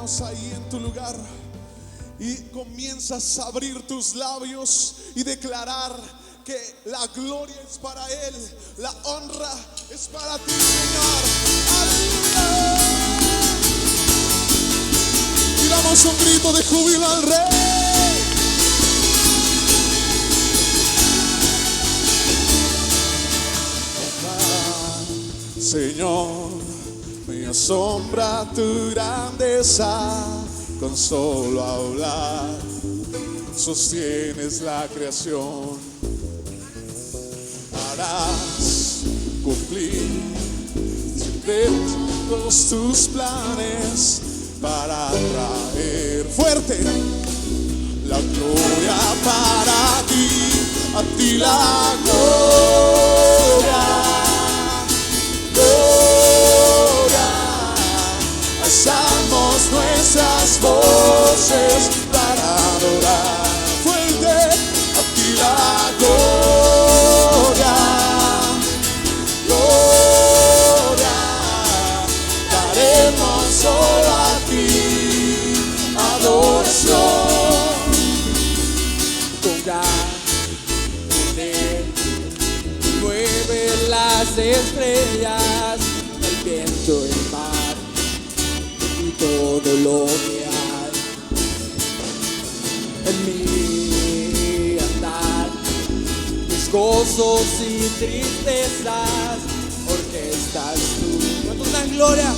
vamos ahí en tu lugar y comienzas a abrir tus labios y declarar que la gloria es para Él, la honra es para ti, Señor. ¡Aleluya! Y damos un grito de júbilo al Rey. Señor, me asombra tu grandeza, con solo hablar sostienes la creación. Harás cumplir siempre todos tus planes para traer fuerte la gloria para ti, a ti la gloria. Alzamos nuestras voces para adorar fuerte a ti la gloria, gloria, daremos solo a ti adoración. Con Él mueve las estrellas, el viento, el mar y todo lo que hay. En mi andar, mis gozos y tristezas, orquestas tú. ¿Cuántos dan gloria?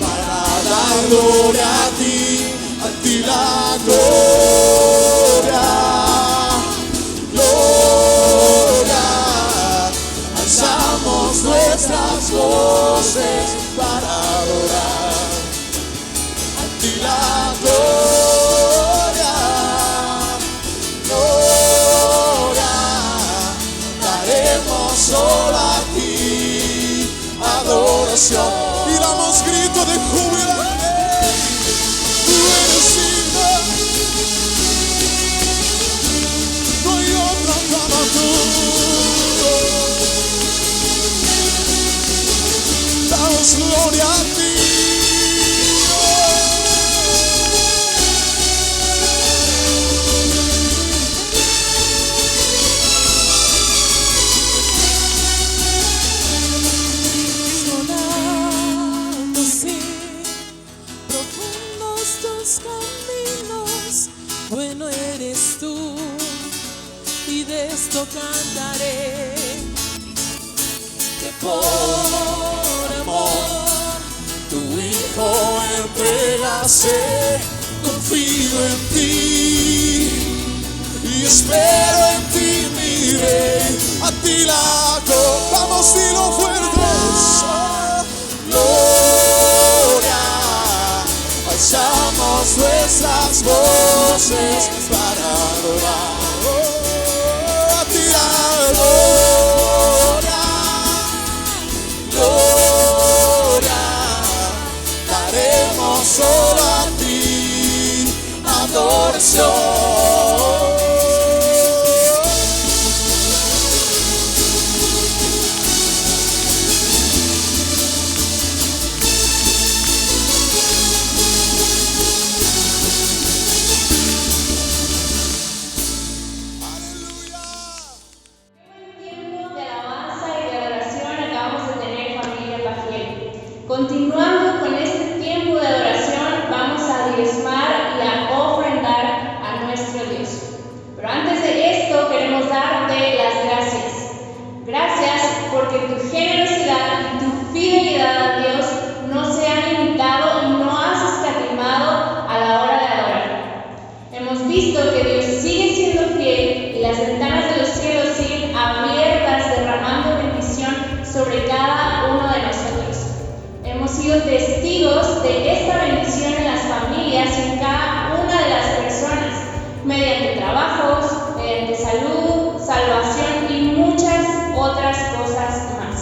Para dar gloria a ti la gloria, gloria, alzamos nuestras voces para adorar a ti la gloria, gloria, daremos solo a ti adoración. Y damos grito de júbilo. Tú eres digno, no hay otro como tú. Damos gloria a ti. Bueno eres tú, y de esto cantaré, que por amor Tu Hijo entregaste, confío en ti y espero en ti, mi Rey, a ti la gloria. Vamos, dilo fuerte. Gloria, alzamos nuestras voces para adorar a ti la gloria, gloria, daremos solo a ti adoración. Continuando con este tiempo de adoración, vamos a diezmar y a ofrendar a nuestro Dios. Pero antes de esto queremos darte las gracias. Gracias porque tu generosidad y tu fidelidad a Dios no se han limitado y no has escatimado a la hora de adorar. Hemos visto que Dios sigue siendo fiel y las ventanas de los cielos siguen abiertas, derramando bendición sobre cada uno de nosotros. Hemos sido testigos de esta bendición en las familias y en cada una de las personas, mediante trabajos, mediante salud, salvación y muchas otras cosas más.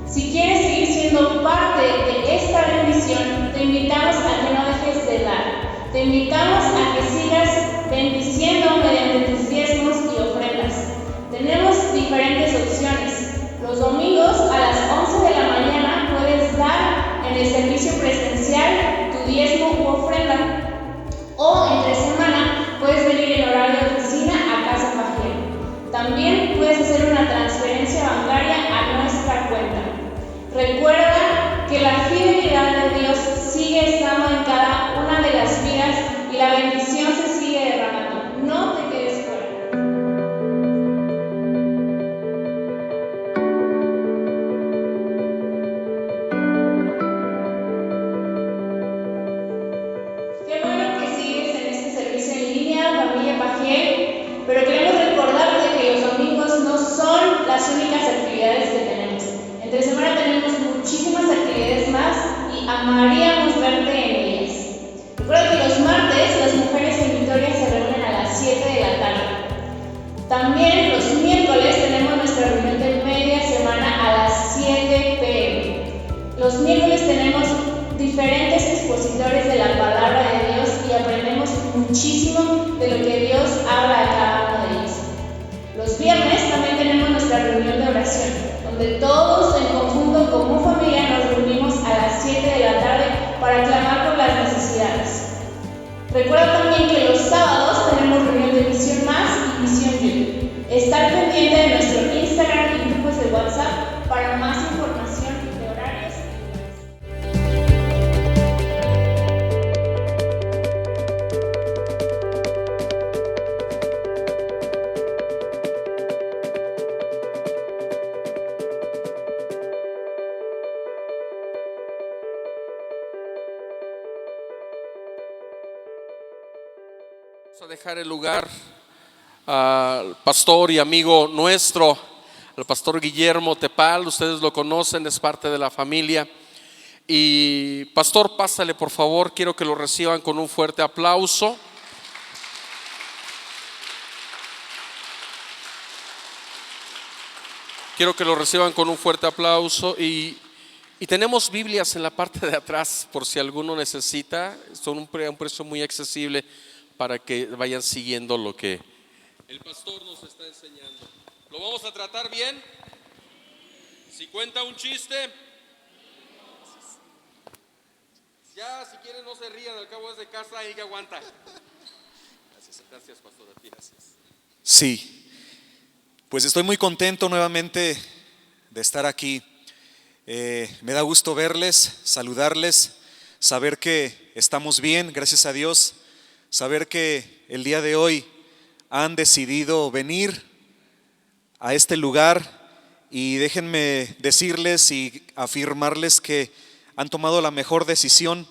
Si quieres seguir siendo parte de esta bendición, te invitamos a que no dejes de dar. Te invitamos a que sigas bendiciendo mediante tus diezmos y ofrendas. Tenemos diferentes opciones. Los domingos a las 11 de la mañana puedes dar en el servicio presencial tu tu diezmo u ofrenda, o entre semana puedes venir en horario de oficina a Casa Pajiel. También puedes hacer una transferencia bancaria a nuestra cuenta. Recuerda que la fidelidad de Dios sigue estando en cada una de las vidas y la bendición se sigue derramando. No te quedes fuera. Qué bueno que sigues en este servicio en línea, familia Pajiel, pero queremos recordarte que los domingos no son las únicas actividades que tenemos. Entre semana tenemos muchísimas actividades más y amaríamos verte en ellas. Recuerda que los martes las mujeres en Victoria se reúnen a las 7 de la tarde. También los miércoles tenemos nuestra reunión de media semana a las 7 p.m. Los miércoles tenemos diferentes expositores de la palabra de Dios y aprendemos muchísimo de lo que Dios habla a cada uno de ellos. Los viernes también tenemos nuestra reunión de oración, donde todos en conjunto como familia nos reunimos a las 7 de la tarde para clamar por las necesidades. Recuerda también que los sábados tenemos reunión de Visión Más y Visión You. Estar pendiente de nuestro Instagram y grupos de WhatsApp para más información de horarios y demás. Vamos a dejar el lugar al pastor y amigo nuestro, al pastor Guillermo Tepal. Ustedes lo conocen, es parte de la familia. Y pastor, pásale por favor, quiero que lo reciban con un fuerte aplauso. Quiero que lo reciban con un fuerte aplauso. Y tenemos Biblias en la parte de atrás por si alguno necesita. Son un precio muy accesible para que vayan siguiendo lo que el pastor nos está enseñando. ¿Lo vamos a tratar bien? Si cuenta un chiste, ya si quieren no se rían, al cabo es de casa y que aguanta. Gracias pastor, a ti, gracias. Sí, pues estoy muy contento nuevamente de estar aquí. Me da gusto verles, saludarles, saber que estamos bien, gracias a Dios. Saber que el día de hoy han decidido venir a este lugar y déjenme decirles y afirmarles que han tomado la mejor decisión,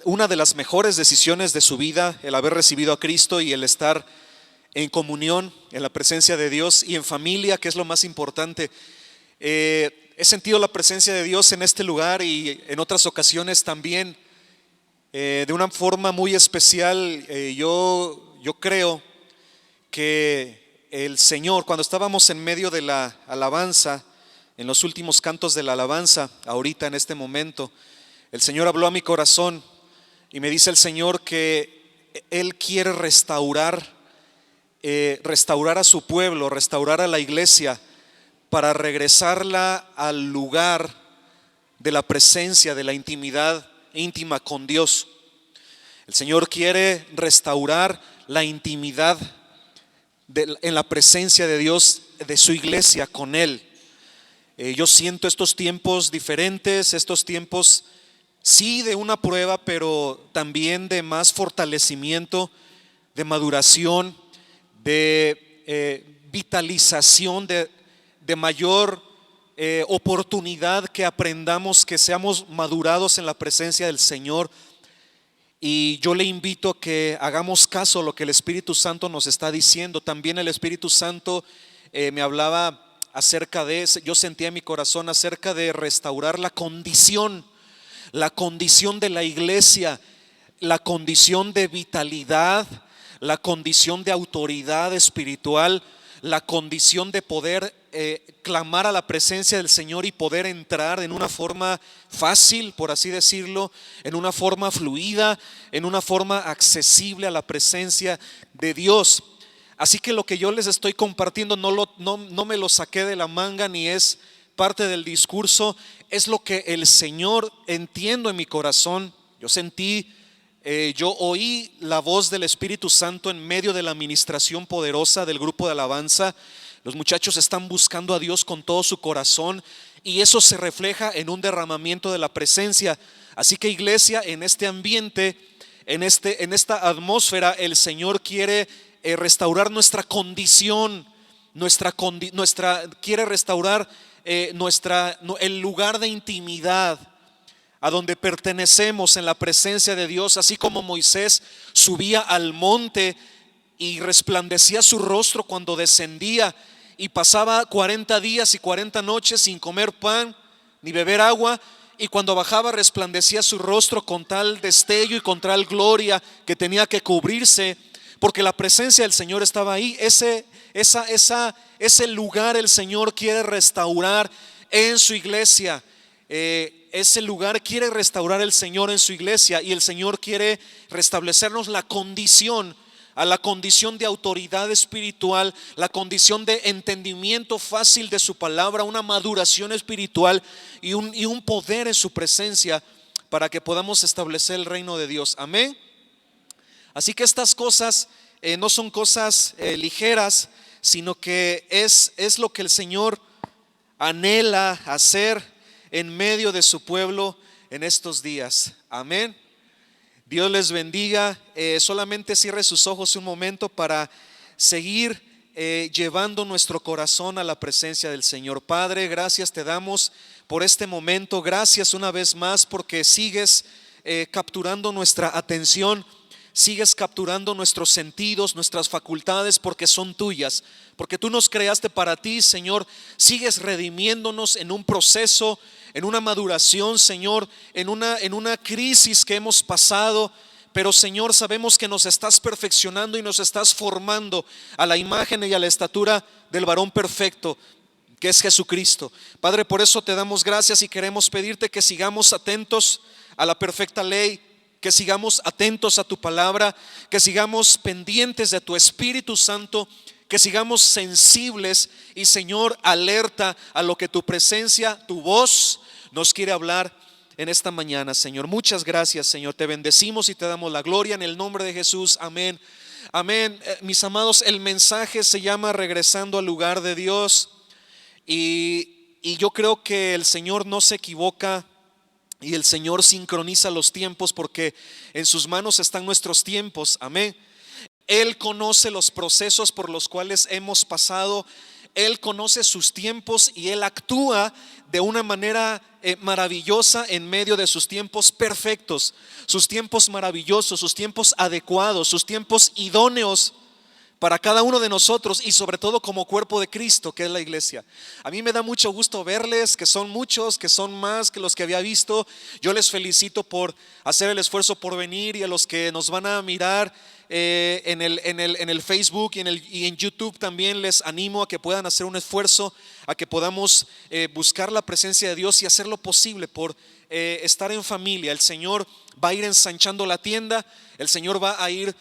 una de las mejores decisiones de su vida, el haber recibido a Cristo y el estar en comunión, en la presencia de Dios y en familia, que es lo más importante. He sentido la presencia de Dios en este lugar y en otras ocasiones también. De una forma muy especial, yo creo que el Señor, cuando estábamos en medio de la alabanza, en los últimos cantos de la alabanza, ahorita en este momento, el Señor habló a mi corazón y me dice el Señor que Él quiere restaurar a su pueblo, restaurar a la iglesia para regresarla al lugar de la presencia, de la intimidad íntima con Dios. El Señor quiere restaurar la intimidad en la presencia de Dios, de su iglesia con Él. Yo siento estos tiempos diferentes, estos tiempos sí de una prueba, pero también de más fortalecimiento, de maduración, de vitalización, de mayor oportunidad que aprendamos, que seamos madurados en la presencia del Señor. Y yo le invito a que hagamos caso a lo que el Espíritu Santo nos está diciendo. También el Espíritu Santo me hablaba acerca de, yo sentía en mi corazón acerca de restaurar la condición de la iglesia, la condición de vitalidad, la condición de autoridad espiritual, la condición de poder clamar a la presencia del Señor y poder entrar en una forma fácil, por así decirlo, en una forma fluida, en una forma accesible a la presencia de Dios. Así que lo que yo les estoy compartiendo no me lo saqué de la manga, ni es parte del discurso, es lo que el Señor, entiendo en mi corazón. Yo sentí, yo oí la voz del Espíritu Santo en medio de la administración poderosa del grupo de alabanza. Los muchachos están buscando a Dios con todo su corazón y eso se refleja en un derramamiento de la presencia. Así que, iglesia, en este ambiente, en esta atmósfera, el Señor quiere restaurar nuestra condición, quiere restaurar el lugar de intimidad a donde pertenecemos en la presencia de Dios. Así como Moisés subía al monte y resplandecía su rostro cuando descendía, y pasaba 40 días y 40 noches sin comer pan ni beber agua, y cuando bajaba resplandecía su rostro con tal destello y con tal gloria que tenía que cubrirse, porque la presencia del Señor estaba ahí. Ese lugar el Señor quiere restaurar en su iglesia. Ese lugar quiere restaurar el Señor en su iglesia, y el Señor quiere restablecernos la condición, a la condición de autoridad espiritual, la condición de entendimiento fácil de su palabra, una maduración espiritual y un poder en su presencia para que podamos establecer el reino de Dios. Amén. Así que estas cosas no son cosas ligeras, sino que es lo que el Señor anhela hacer en medio de su pueblo en estos días. Amén. Dios les bendiga. Solamente cierre sus ojos un momento para seguir llevando nuestro corazón a la presencia del Señor. Padre, gracias te damos por este momento. Gracias una vez más porque sigues capturando nuestra atención. Sigues capturando nuestros sentidos, nuestras facultades, porque son tuyas, porque tú nos creaste para ti, Señor. Sigues redimiéndonos en un proceso, en una maduración, Señor, en una crisis que hemos pasado. Pero, Señor, sabemos que nos estás perfeccionando y nos estás formando a la imagen y a la estatura del varón perfecto, que es Jesucristo. Padre, por eso te damos gracias y queremos pedirte que sigamos atentos a la perfecta ley, que sigamos atentos a tu palabra, que sigamos pendientes de tu Espíritu Santo, que sigamos sensibles y, Señor, alerta a lo que tu presencia, tu voz nos quiere hablar en esta mañana, Señor. Muchas gracias, Señor. Te bendecimos y te damos la gloria en el nombre de Jesús. Amén. Amén. Mis amados, el mensaje se llama Regresando al lugar de Dios, y yo creo que el Señor no se equivoca. Y el Señor sincroniza los tiempos, porque en sus manos están nuestros tiempos. Amén. Él conoce los procesos por los cuales hemos pasado. Él conoce sus tiempos y Él actúa de una manera maravillosa en medio de sus tiempos perfectos, sus tiempos maravillosos, sus tiempos adecuados, sus tiempos idóneos para cada uno de nosotros, y sobre todo como cuerpo de Cristo, que es la iglesia. A mí me da mucho gusto verles, que son muchos, que son más que los que había visto. Yo les felicito por hacer el esfuerzo por venir, y a los que nos van a mirar en el Facebook y en YouTube también les animo a que puedan hacer un esfuerzo, a que podamos buscar la presencia de Dios y hacer lo posible por estar en familia. El Señor va a ir ensanchando la tienda, el Señor va a ir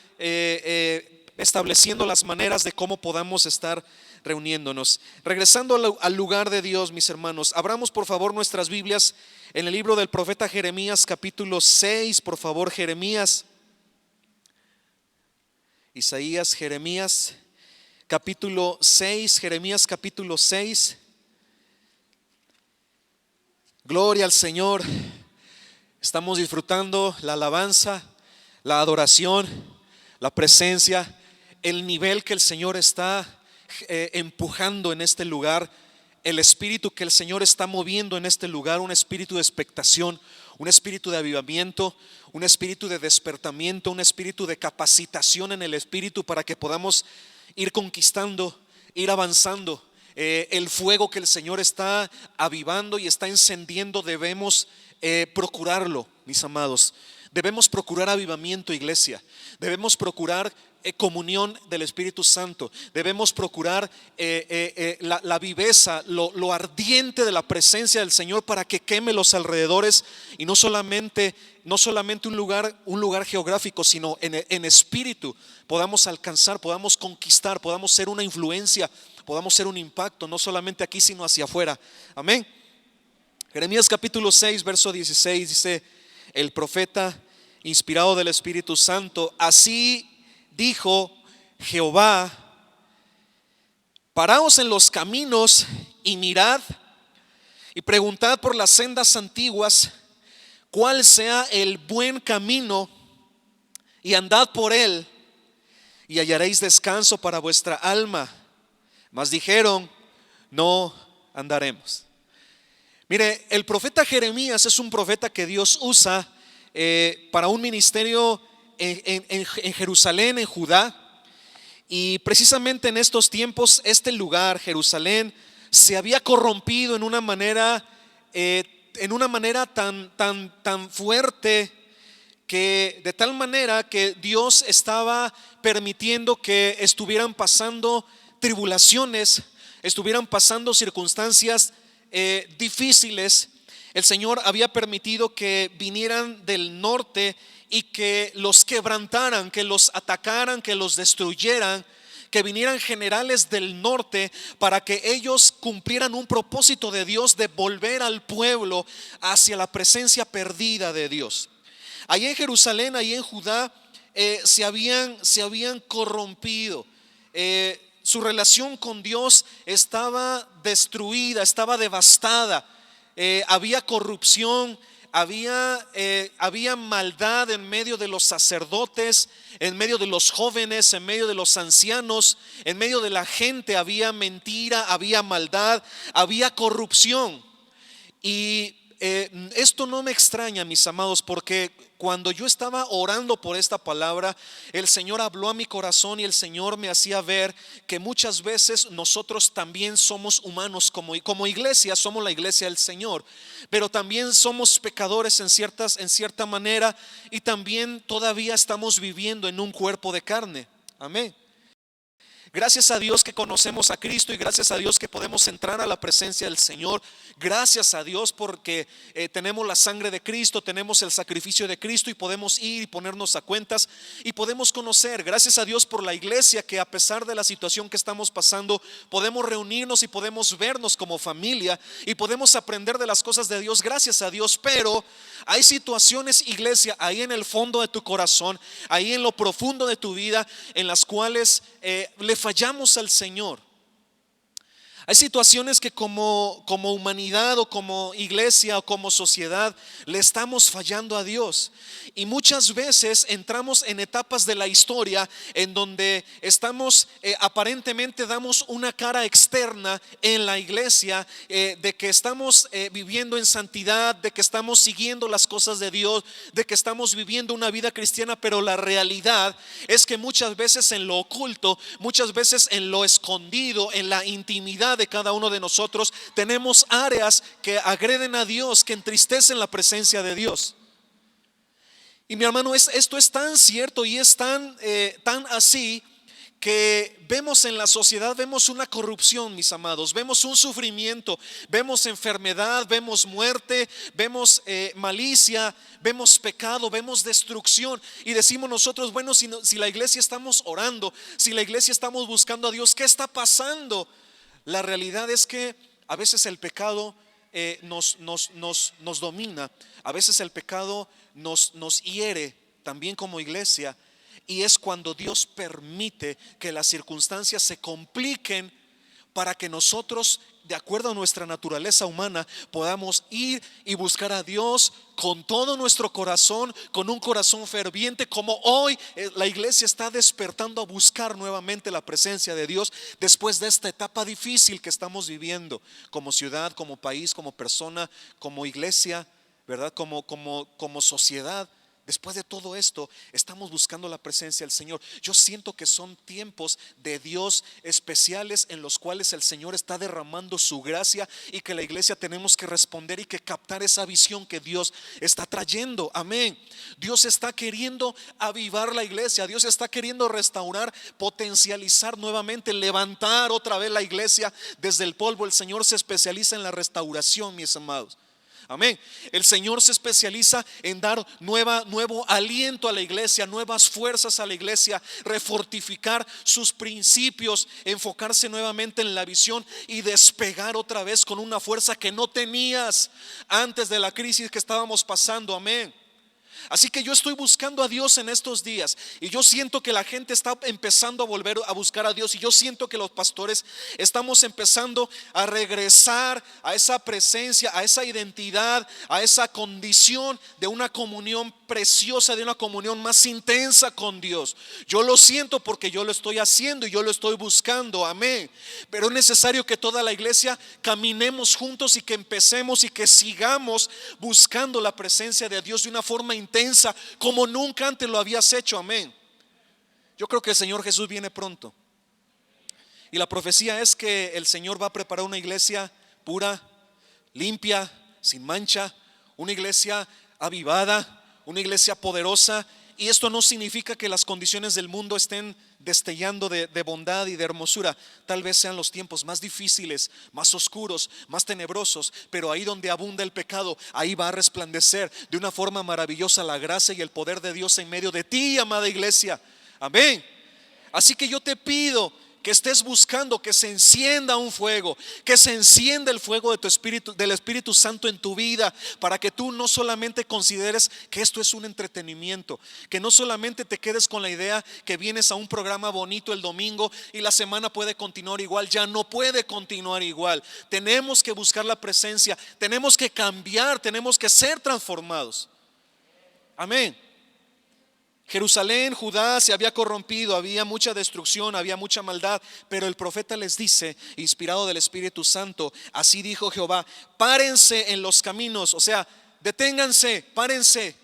estableciendo las maneras de cómo podamos estar reuniéndonos. Regresando al lugar de Dios, mis hermanos, abramos por favor nuestras Biblias en el libro del profeta Jeremías, capítulo 6, por favor. Jeremías, Isaías, Jeremías, capítulo 6, Jeremías capítulo 6. Gloria al Señor. Estamos disfrutando la alabanza, la adoración, la presencia, el nivel que el Señor está empujando en este lugar, el espíritu que el Señor está moviendo en este lugar, un espíritu de expectación, un espíritu de avivamiento, un espíritu de despertamiento, un espíritu de capacitación en el espíritu para que podamos ir conquistando, ir avanzando. El fuego que el Señor está avivando y está encendiendo debemos procurarlo, mis amados. Debemos procurar avivamiento, iglesia. Debemos procurar comunión del Espíritu Santo. Debemos procurar la viveza, lo ardiente de la presencia del Señor para que queme los alrededores, y no solamente un lugar geográfico, sino en espíritu podamos alcanzar, podamos conquistar, podamos ser una influencia, podamos ser un impacto, no solamente aquí sino hacia afuera. Amén. Jeremías capítulo 6 verso 16 dice: el profeta inspirado del Espíritu Santo: así dijo Jehová, paraos en los caminos y mirad y preguntad por las sendas antiguas cuál sea el buen camino, y andad por él y hallaréis descanso para vuestra alma. Mas dijeron: no andaremos. Mire, el profeta Jeremías es un profeta que Dios usa para un ministerio en Jerusalén, en Judá. Y precisamente en estos tiempos este lugar, Jerusalén, se había corrompido en una manera tan fuerte, que de tal manera que Dios estaba permitiendo que estuvieran pasando tribulaciones, estuvieran pasando circunstancias difíciles. El Señor había permitido que vinieran del norte y que los quebrantaran, que los atacaran, que los destruyeran, que vinieran generales del norte para que ellos cumplieran un propósito de Dios de volver al pueblo hacia la presencia perdida de Dios. Allí en Jerusalén, allí en Judá, se habían corrompido. Su relación con Dios estaba destruida, estaba devastada. Había corrupción, había maldad en medio de los sacerdotes, en medio de los jóvenes, en medio de los ancianos, en medio de la gente. Había mentira, había maldad, había corrupción. Y esto no me extraña, mis amados, porque cuando yo estaba orando por esta palabra, el Señor habló a mi corazón y el Señor me hacía ver que muchas veces nosotros también somos humanos, como iglesia, somos la iglesia del Señor, pero también somos pecadores en cierta manera, y también todavía estamos viviendo en un cuerpo de carne. Amén. Gracias a Dios que conocemos a Cristo, y gracias a Dios que podemos entrar a la presencia del Señor. Gracias a Dios porque tenemos la sangre de Cristo, tenemos el sacrificio de Cristo, y podemos ir y ponernos a cuentas y podemos conocer. Gracias a Dios por la iglesia, que a pesar de la situación que estamos pasando, podemos reunirnos y podemos vernos como familia y podemos aprender de las cosas de Dios. Gracias a Dios. Pero hay situaciones, iglesia, ahí en el fondo de tu corazón, ahí en lo profundo de tu vida, en las cuales le fallamos al Señor. Hay situaciones que como humanidad, o como iglesia, o como sociedad, le estamos fallando a Dios. Y muchas veces entramos en etapas de la historia en donde estamos aparentemente damos una cara externa en la iglesia, de que estamos viviendo en santidad, de que estamos siguiendo las cosas de Dios, de que estamos viviendo una vida cristiana. Pero la realidad es que muchas veces en lo oculto, muchas veces en lo escondido, en la intimidad de cada uno de nosotros, tenemos áreas que agreden a Dios, que entristecen la presencia de Dios. Y mi hermano, esto es tan cierto y es tan así, que vemos en la sociedad, vemos una corrupción, mis amados, vemos un sufrimiento, vemos enfermedad, vemos muerte, vemos malicia, vemos pecado, vemos destrucción. Y decimos nosotros: bueno, si la iglesia estamos orando, si la iglesia estamos buscando a Dios, ¿qué está pasando? La realidad es que a veces el pecado nos domina, a veces el pecado nos hiere también como iglesia, y es cuando Dios permite que las circunstancias se compliquen para que nosotros, de acuerdo a nuestra naturaleza humana, podamos ir y buscar a Dios con todo nuestro corazón, con un corazón ferviente, como hoy la iglesia está despertando a buscar nuevamente la presencia de Dios después de esta etapa difícil que estamos viviendo como ciudad, como país, como persona, como iglesia, ¿verdad? Como sociedad. Después de todo esto, estamos buscando la presencia del Señor. Yo siento que son tiempos de Dios especiales en los cuales el Señor está derramando su gracia y que la iglesia tenemos que responder y que captar esa visión que Dios está trayendo. Amén. Dios está queriendo avivar la iglesia. Dios está queriendo restaurar, potencializar nuevamente, levantar otra vez la iglesia desde el polvo. El Señor se especializa en la restauración, mis amados. Amén. El Señor se especializa en dar nuevo aliento a la iglesia, nuevas fuerzas a la iglesia, refortificar sus principios, enfocarse nuevamente en la visión y despegar otra vez con una fuerza que no tenías antes de la crisis que estábamos pasando. Amén. Así que yo estoy buscando a Dios en estos días y yo siento que la gente está empezando a volver a buscar a Dios, y yo siento que los pastores estamos empezando a regresar a esa presencia, a esa identidad, a esa condición de una comunión preciosa, de una comunión más intensa con Dios. Yo lo siento porque yo lo estoy haciendo y yo lo estoy buscando. Amén. Pero es necesario que toda la iglesia caminemos juntos y que empecemos y que sigamos buscando la presencia de Dios de una forma intensa como nunca antes lo habías hecho. Amén. Yo creo que el Señor Jesús viene pronto, y la profecía es que el Señor va a preparar una iglesia pura, limpia, sin mancha, una iglesia avivada, una iglesia poderosa. Y esto no significa que las condiciones del mundo estén destellando de bondad y de hermosura. Tal vez sean los tiempos más difíciles, más oscuros, más tenebrosos, pero ahí donde abunda el pecado, ahí va a resplandecer de una forma maravillosa la gracia y el poder de Dios en medio de ti, amada iglesia. Amén. Así que yo te pido que estés buscando que se encienda un fuego, que se encienda el fuego de tu espíritu, del Espíritu Santo en tu vida, para que tú no solamente consideres que esto es un entretenimiento, que no solamente te quedes con la idea que vienes a un programa bonito el domingo y la semana puede continuar igual. Ya no puede continuar igual. Tenemos que buscar la presencia, tenemos que cambiar, tenemos que ser transformados. Amén. Jerusalén, Judá se había corrompido, había mucha destrucción, había mucha maldad, pero el profeta les dice, inspirado del Espíritu Santo: así dijo Jehová, párense en los caminos. O sea, deténganse, párense.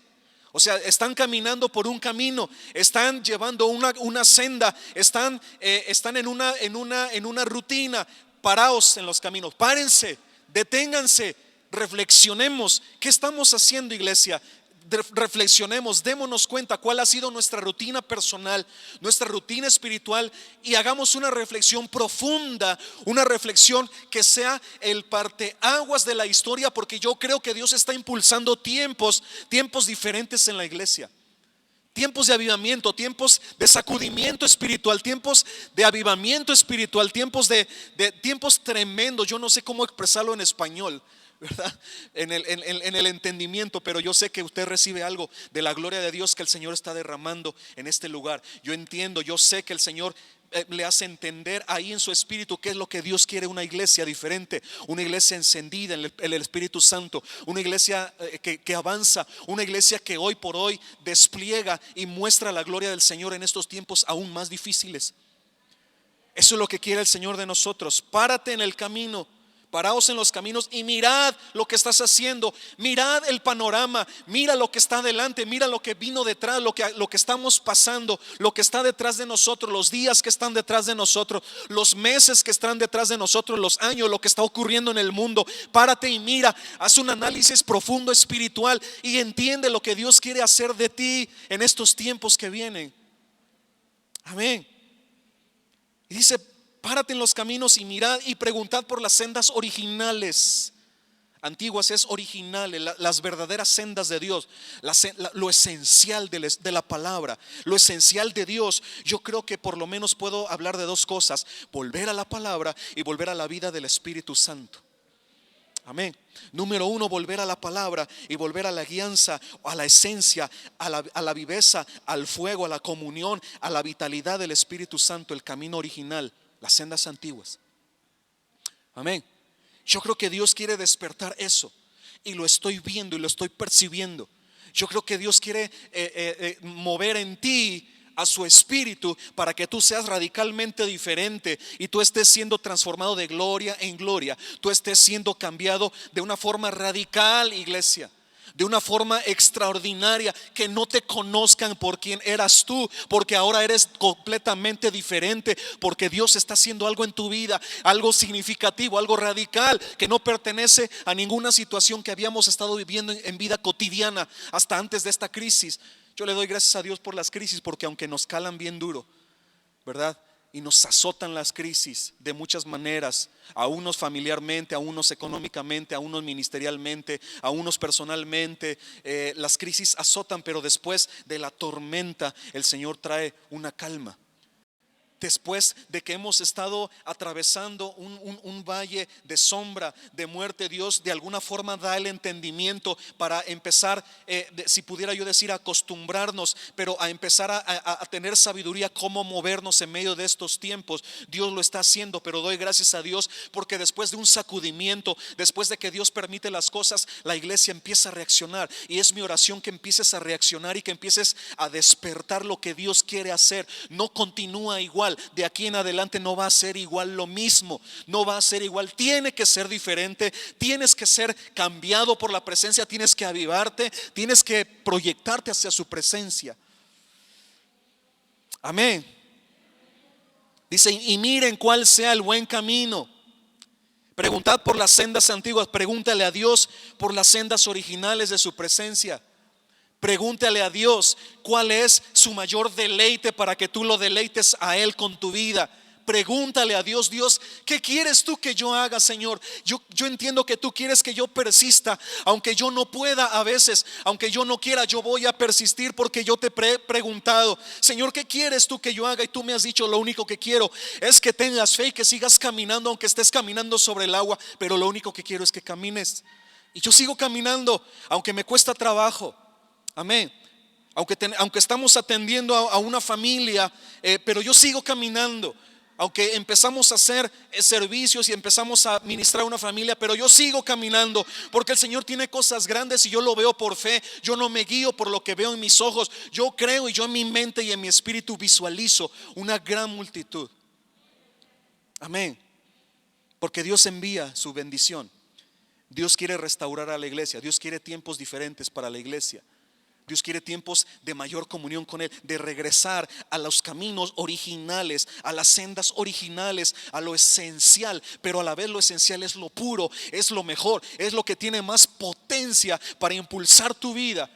O sea, están caminando por un camino, están llevando una senda, están en una rutina. Paraos en los caminos, párense, deténganse, reflexionemos. ¿Qué estamos haciendo, iglesia? Reflexionemos, démonos cuenta cuál ha sido nuestra rutina personal, nuestra rutina espiritual, y hagamos una reflexión profunda, una reflexión que sea el parteaguas de la historia, porque yo creo que Dios está impulsando tiempos diferentes en la iglesia. Tiempos de avivamiento, tiempos de sacudimiento espiritual, tiempos de avivamiento espiritual, tiempos tremendos. Yo no sé cómo expresarlo en español, ¿verdad? En el entendimiento, pero yo sé que usted recibe algo de la gloria de Dios que el Señor está derramando en este lugar. Yo entiendo, yo sé que el Señor le hace entender ahí en su espíritu qué es lo que Dios quiere: una iglesia diferente, una iglesia encendida en el Espíritu Santo, una iglesia que avanza, una iglesia que hoy por hoy despliega y muestra la gloria del Señor en estos tiempos aún más difíciles. Eso es lo que quiere el Señor de nosotros. Párate en el camino, paraos en los caminos y mirad lo que estás haciendo, mirad el panorama, mira lo que está adelante, mira lo que vino detrás, lo que estamos pasando, lo que está detrás de nosotros, los días que están detrás de nosotros, los meses que están detrás de nosotros, los años, lo que está ocurriendo en el mundo. Párate y mira, haz un análisis profundo espiritual y entiende lo que Dios quiere hacer de ti en estos tiempos que vienen. Amén. Y dice: párate en los caminos y mirad y preguntad por las sendas originales. Antiguas es originales, las verdaderas sendas de Dios, lo esencial de la palabra, lo esencial de Dios. Yo creo que por lo menos puedo hablar de dos cosas: volver a la palabra y volver a la vida del Espíritu Santo. Amén. Número uno, volver a la palabra y volver a la guianza, a la esencia, a la viveza, al fuego, a la comunión, a la vitalidad del Espíritu Santo, el camino original, las sendas antiguas. Amén. Yo creo que Dios quiere despertar eso, y lo estoy viendo y lo estoy percibiendo. Yo creo que Dios quiere mover en ti a su espíritu para que tú seas radicalmente diferente y tú estés siendo transformado de gloria en gloria. Tú estés siendo cambiado de una forma radical, iglesia. de una forma extraordinaria, que no te conozcan por quien eras tú, porque ahora eres completamente diferente, porque Dios está haciendo algo en tu vida, algo significativo, algo radical, que no pertenece a ninguna situación que habíamos estado viviendo en vida cotidiana hasta antes de esta crisis. Yo le doy gracias a Dios por las crisis, porque aunque nos calan bien duro, ¿verdad? Y nos azotan las crisis de muchas maneras, a unos familiarmente, a unos económicamente, a unos ministerialmente, a unos personalmente. Las crisis azotan, pero después de la tormenta el Señor trae una calma. Después de que hemos estado atravesando un valle de sombra, de muerte, Dios de alguna forma da el entendimiento para empezar, si pudiera yo decir, a acostumbrarnos, pero a empezar a tener sabiduría cómo movernos en medio de estos tiempos. Dios lo está haciendo, pero doy gracias a Dios porque después de un sacudimiento, después de que Dios permite las cosas, la iglesia empieza a reaccionar. Y es mi oración que empieces a reaccionar y que empieces a despertar lo que Dios quiere hacer. No continúa igual. De aquí en adelante no va a ser igual lo mismo, no va a ser igual, tiene que ser diferente, tienes que ser cambiado por la presencia, tienes que avivarte, tienes que proyectarte hacia su presencia. Amén. Dice, y miren cuál sea el buen camino. Preguntad por las sendas antiguas, pregúntale a Dios por las sendas originales de su presencia. Pregúntale a Dios cuál es su mayor deleite para que tú lo deleites a Él con tu vida. Pregúntale a Dios, Dios, ¿qué quieres tú que yo haga, Señor? Yo entiendo que tú quieres que yo persista, aunque yo no pueda a veces, aunque yo no quiera, yo voy a persistir porque yo te he preguntado, Señor, ¿qué quieres tú que yo haga? Y tú me has dicho, lo único que quiero es que tengas fe y que sigas caminando, aunque estés caminando sobre el agua, pero lo único que quiero es que camines. Y yo sigo caminando, aunque me cuesta trabajo. Amén. Aunque estamos atendiendo a una familia, pero yo sigo caminando. Aunque empezamos a hacer servicios y empezamos a ministrar a una familia, pero yo sigo caminando porque el Señor tiene cosas grandes y yo lo veo por fe. Yo no me guío por lo que veo en mis ojos. Yo creo y yo en mi mente y en mi espíritu visualizo una gran multitud. Amén. Porque Dios envía su bendición. Dios quiere restaurar a la iglesia. Dios quiere tiempos diferentes para la iglesia. Dios quiere tiempos de mayor comunión con Él, de regresar a los caminos originales, a las sendas originales, a lo esencial. Pero a la vez lo esencial es lo puro, es lo mejor, es lo que tiene más potencia para impulsar tu vida.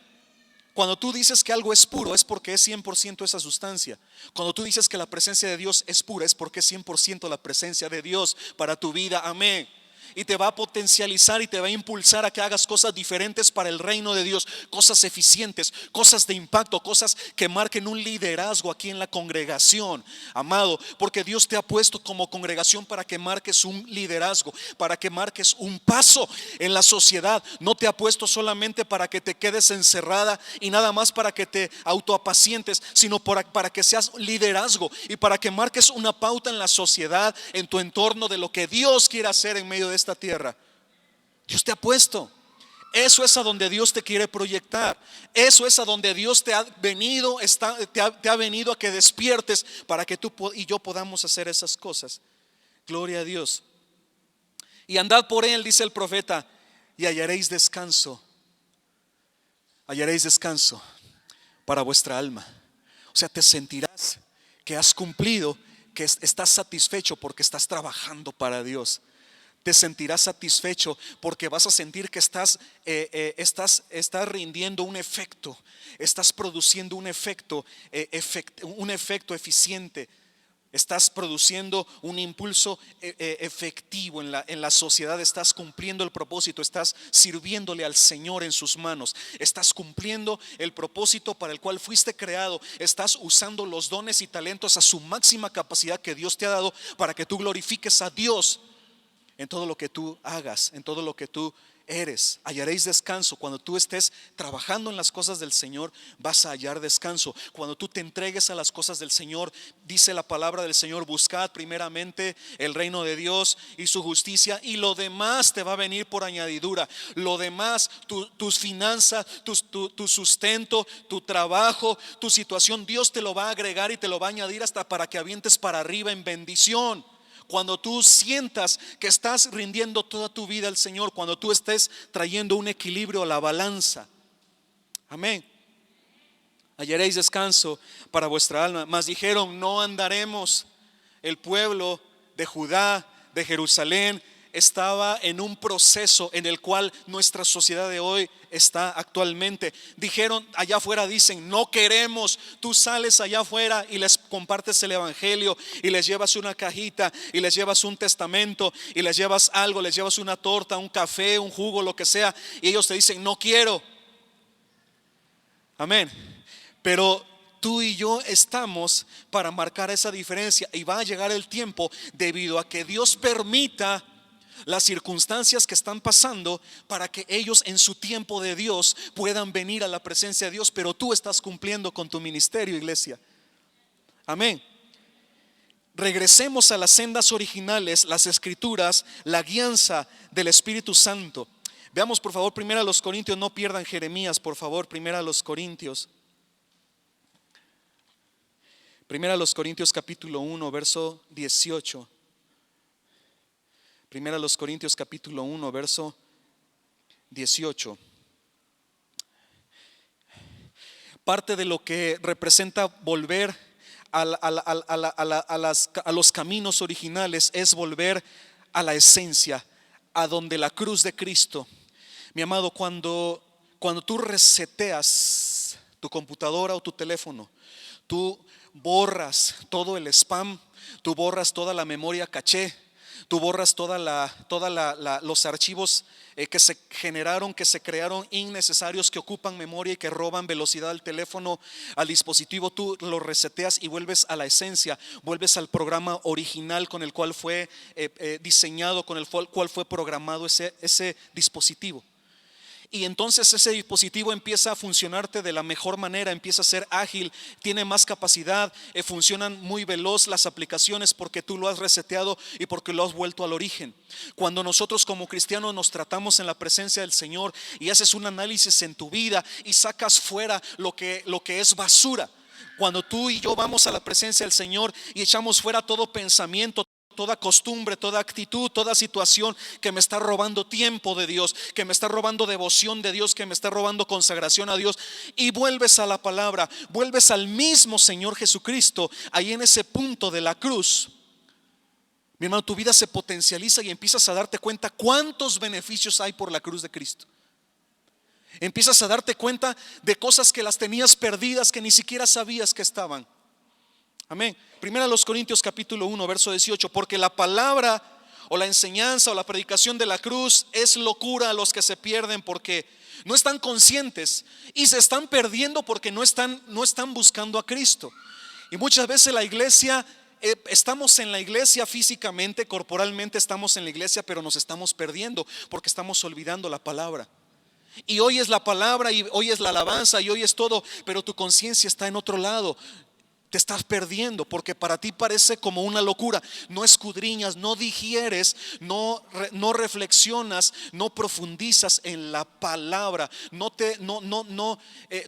Cuando tú dices que algo es puro, es porque es 100% esa sustancia. Cuando tú dices que la presencia de Dios es pura, es porque es 100% la presencia de Dios para tu vida. Amén. Y te va a potencializar y te va a impulsar a que hagas cosas diferentes para el reino de Dios, cosas eficientes, cosas de impacto, cosas que marquen un liderazgo aquí en la congregación, amado, porque Dios te ha puesto como congregación para que marques un liderazgo, para que marques un paso en la sociedad. No te ha puesto solamente para que te quedes encerrada y nada más para que te autoapacientes, sino para que seas liderazgo y para que marques una pauta en la sociedad, en tu entorno, de lo que Dios quiere hacer en medio de esta tierra. Dios te ha puesto. Eso es a donde Dios te quiere proyectar. Eso es a donde Dios te ha venido, te ha venido a que despiertes para que tú y yo podamos hacer esas cosas. Gloria a Dios. Y andad por Él, dice el profeta, y hallaréis descanso. Hallaréis descanso para vuestra alma. O sea, te sentirás que has cumplido, que estás satisfecho porque estás trabajando para Dios. Te sentirás satisfecho porque vas a sentir que estás rindiendo un efecto, estás produciendo un efecto eficiente, estás produciendo un impulso efectivo en la sociedad, estás cumpliendo el propósito, estás sirviéndole al Señor en sus manos, estás cumpliendo el propósito para el cual fuiste creado, estás usando los dones y talentos a su máxima capacidad que Dios te ha dado para que tú glorifiques a Dios. En todo lo que tú hagas, en todo lo que tú eres, hallaréis descanso. Cuando tú estés trabajando en las cosas del Señor, vas a hallar descanso. Cuando tú te entregues a las cosas del Señor, dice la palabra del Señor, buscad primeramente el reino de Dios y su justicia, y lo demás te va a venir por añadidura. Lo demás, tus finanzas, tu sustento, tu trabajo, tu situación, Dios te lo va a agregar y te lo va a añadir hasta para que avientes para arriba en bendición. cuando tú sientas que estás rindiendo toda tu vida al Señor, cuando tú estés trayendo un equilibrio a la balanza. Amén. Hallaréis descanso para vuestra alma. Mas dijeron: no andaremos. El pueblo de Judá, de Jerusalén, estaba en un proceso en el cual nuestra sociedad de hoy está actualmente. Dijeron, allá afuera dicen: no queremos. Tú sales allá afuera y les compartes el evangelio y les llevas una cajita y les llevas un testamento y les llevas algo, les llevas una torta, un café, un jugo, lo que sea, y ellos te dicen: no quiero. Amén. Pero tú y yo estamos para marcar esa diferencia, y va a llegar el tiempo, debido a que Dios permita las circunstancias que están pasando, para que ellos en su tiempo de Dios puedan venir a la presencia de Dios. Pero tú estás cumpliendo con tu ministerio, iglesia. Amén. Regresemos a las sendas originales, las escrituras, la guianza del Espíritu Santo. Veamos por favor 1 Corintios, no pierdan Jeremías, por favor. 1 Corintios. 1 Corintios capítulo 1, verso 18. 1 Corintios capítulo 1, verso 18. Parte de lo que representa volver a los caminos originales es volver a la esencia, a donde la cruz de Cristo. Mi amado, cuando tú reseteas tu computadora o tu teléfono, tú borras todo el spam, tú borras toda la memoria caché, tú borras los archivos que se generaron, que se crearon innecesarios, que ocupan memoria y que roban velocidad al teléfono, al dispositivo. Tú lo reseteas y vuelves a la esencia, vuelves al programa original con el cual fue diseñado, con el cual fue programado ese dispositivo. Y entonces ese dispositivo empieza a funcionarte de la mejor manera, empieza a ser ágil, tiene más capacidad, funcionan muy veloz las aplicaciones, porque tú lo has reseteado y porque lo has vuelto al origen. Cuando nosotros como cristianos nos tratamos en la presencia del Señor y haces un análisis en tu vida y sacas fuera lo que es basura, cuando tú y yo vamos a la presencia del Señor y echamos fuera todo pensamiento, toda costumbre, toda actitud, toda situación que me está robando tiempo de Dios, que me está robando devoción de Dios, que me está robando consagración a Dios, y vuelves a la palabra, vuelves al mismo Señor Jesucristo, ahí en ese punto de la cruz, mi hermano, tu vida se potencializa y empiezas a darte cuenta cuántos beneficios hay por la cruz de Cristo. Empiezas a darte cuenta de cosas que las tenías perdidas, que ni siquiera sabías que estaban. Amén. 1 Corintios capítulo 1, verso 18. Porque la palabra o la enseñanza o la predicación de la cruz es locura a los que se pierden, porque no están conscientes y se están perdiendo porque no están buscando a Cristo. Y muchas veces la iglesia, estamos en la iglesia físicamente, corporalmente estamos en la iglesia, pero nos estamos perdiendo porque estamos olvidando la palabra. Y hoy es la palabra, y hoy es la alabanza, y hoy es todo, pero tu conciencia está en otro lado. Te estás perdiendo porque para ti parece como una locura. No escudriñas, no digieres, no reflexionas, no profundizas en la palabra.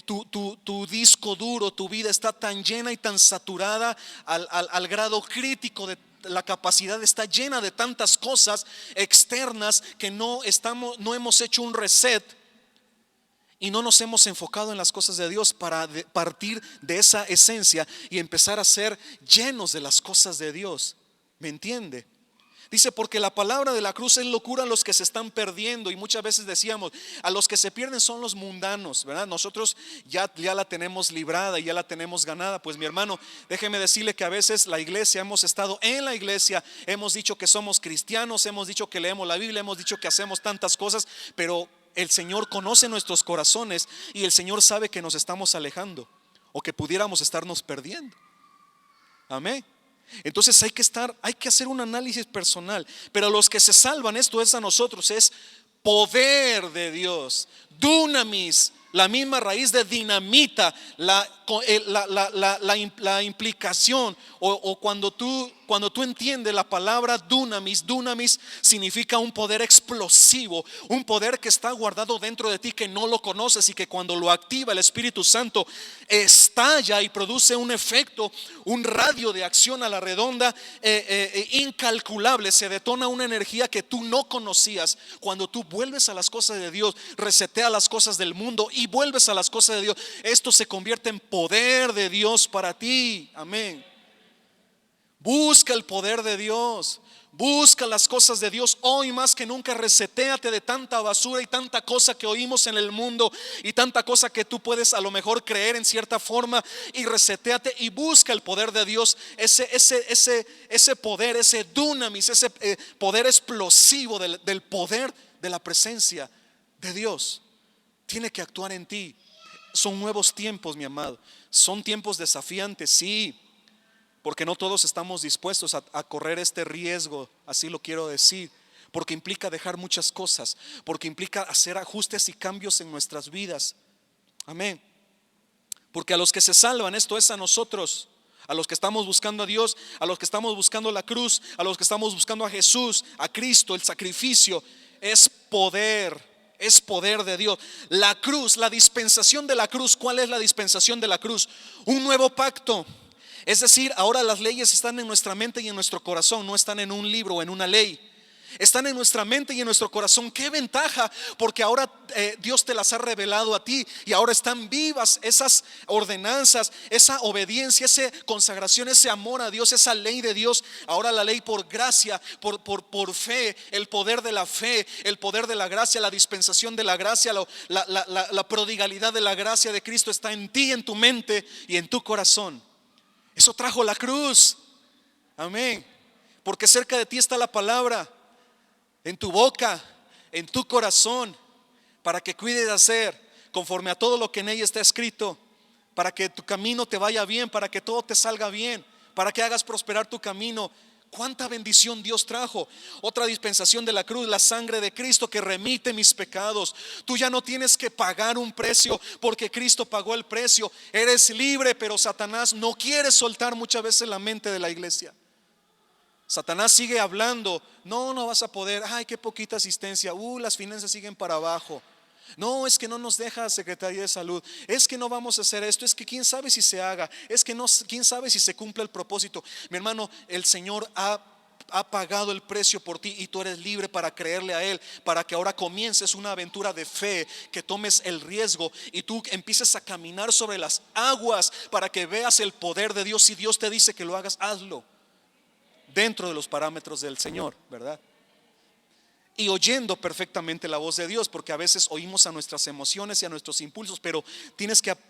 Tu disco duro, tu vida está tan llena y tan saturada al grado crítico de la capacidad, está llena de tantas cosas externas que no hemos hecho un reset. Y no nos hemos enfocado en las cosas de Dios para partir de esa esencia y empezar a ser llenos de las cosas de Dios. ¿Me entiende? Dice, porque la palabra de la cruz es locura a los que se están perdiendo. Y muchas veces decíamos, a los que se pierden son los mundanos, ¿verdad? Nosotros ya la tenemos librada y ya la tenemos ganada. Pues mi hermano, déjeme decirle que a veces la iglesia, hemos estado en la iglesia, hemos dicho que somos cristianos, hemos dicho que leemos la Biblia, hemos dicho que hacemos tantas cosas, pero el Señor conoce nuestros corazones y el Señor sabe que nos estamos alejando o que pudiéramos estarnos perdiendo. Amén. Entonces hay que hacer un análisis personal. Pero los que se salvan, esto es a nosotros, es poder de Dios, dunamis, La misma raíz de dinamita, la implicación, o cuando tú entiendes la palabra dunamis significa un poder explosivo, un poder que está guardado dentro de ti, que no lo conoces, y que cuando lo activa el Espíritu Santo estalla y produce un efecto, un radio de acción a la redonda incalculable. Se detona una energía que tú no conocías. Cuando tú vuelves a las cosas de Dios, resetea las cosas del mundo y vuelves a las cosas de Dios, esto se convierte en poder de Dios para ti. Amén. Busca el poder de Dios, busca las cosas de Dios hoy más que nunca. Resetéate de tanta basura y tanta cosa que oímos en el mundo, y tanta cosa que tú puedes a lo mejor creer en cierta forma, y resetéate y busca el poder de Dios, ese poder, ese dunamis, ese poder explosivo del poder de la presencia de Dios. Tiene que actuar en ti. Son nuevos tiempos, mi amado. Son tiempos desafiantes, sí, porque no todos estamos dispuestos a correr este riesgo, así lo quiero decir, porque implica dejar muchas cosas, porque implica hacer ajustes y cambios en nuestras vidas. Amén. Porque a los que se salvan, esto es a nosotros, a los que estamos buscando a Dios, a los que estamos buscando la cruz, a los que estamos buscando a Jesús, a Cristo, el sacrificio, es poder de Dios. La cruz, la dispensación de la cruz. ¿Cuál es la dispensación de la cruz? Un nuevo pacto. Es decir, ahora las leyes están en nuestra mente y en nuestro corazón, no están en un libro o en una ley. Están en nuestra mente y en nuestro corazón. ¡Qué ventaja! Porque ahora Dios te las ha revelado a ti, y ahora están vivas esas ordenanzas, esa obediencia, esa consagración, ese amor a Dios, esa ley de Dios. Ahora la ley por gracia, por fe, el poder de la fe, el poder de la gracia, la dispensación de la gracia, la prodigalidad de la gracia de Cristo está en ti, en tu mente y en tu corazón. Eso trajo la cruz. Amén. Porque cerca de ti está la palabra, en tu boca, en tu corazón, para que cuides de hacer conforme a todo lo que en ella está escrito, para que tu camino te vaya bien, para que todo te salga bien, para que hagas prosperar tu camino. Cuánta bendición Dios trajo. Otra dispensación de la cruz, la sangre de Cristo que remite mis pecados. Tú ya no tienes que pagar un precio, porque Cristo pagó el precio. Eres libre, pero Satanás no quiere soltar muchas veces la mente de la iglesia. Satanás sigue hablando. No vas a poder. Ay, qué poquita asistencia. Las finanzas siguen para abajo. No, es que no nos deja Secretaría de Salud. Es que no vamos a hacer esto. Es que quién sabe si se haga. Es que no, quién sabe si se cumple el propósito. Mi hermano, el Señor ha pagado el precio por ti, y tú eres libre para creerle a Él, para que ahora comiences una aventura de fe, que tomes el riesgo y tú empieces a caminar sobre las aguas, para que veas el poder de Dios. Si Dios te dice que lo hagas, hazlo dentro de los parámetros del Señor, ¿verdad? Y oyendo perfectamente la voz de Dios, porque a veces oímos a nuestras emociones y a nuestros impulsos, pero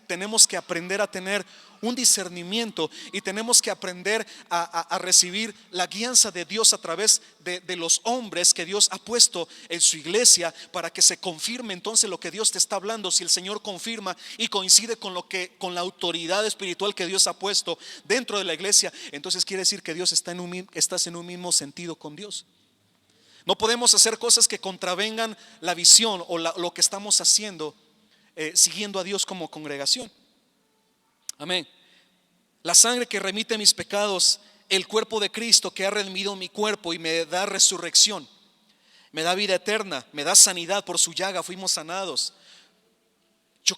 tenemos que aprender a tener un discernimiento, y tenemos que aprender a recibir la guianza de Dios a través de los hombres que Dios ha puesto en su iglesia, para que se confirme entonces lo que Dios te está hablando. Si el Señor confirma y coincide con la autoridad espiritual que Dios ha puesto dentro de la iglesia, entonces quiere decir que Dios estás en un mismo sentido con Dios. No podemos hacer cosas que contravengan la visión o lo que estamos haciendo, siguiendo a Dios como congregación. Amén. La sangre que remite mis pecados, el cuerpo de Cristo que ha redimido mi cuerpo y me da resurrección, me da vida eterna, me da sanidad. Por su llaga fuimos sanados. Yo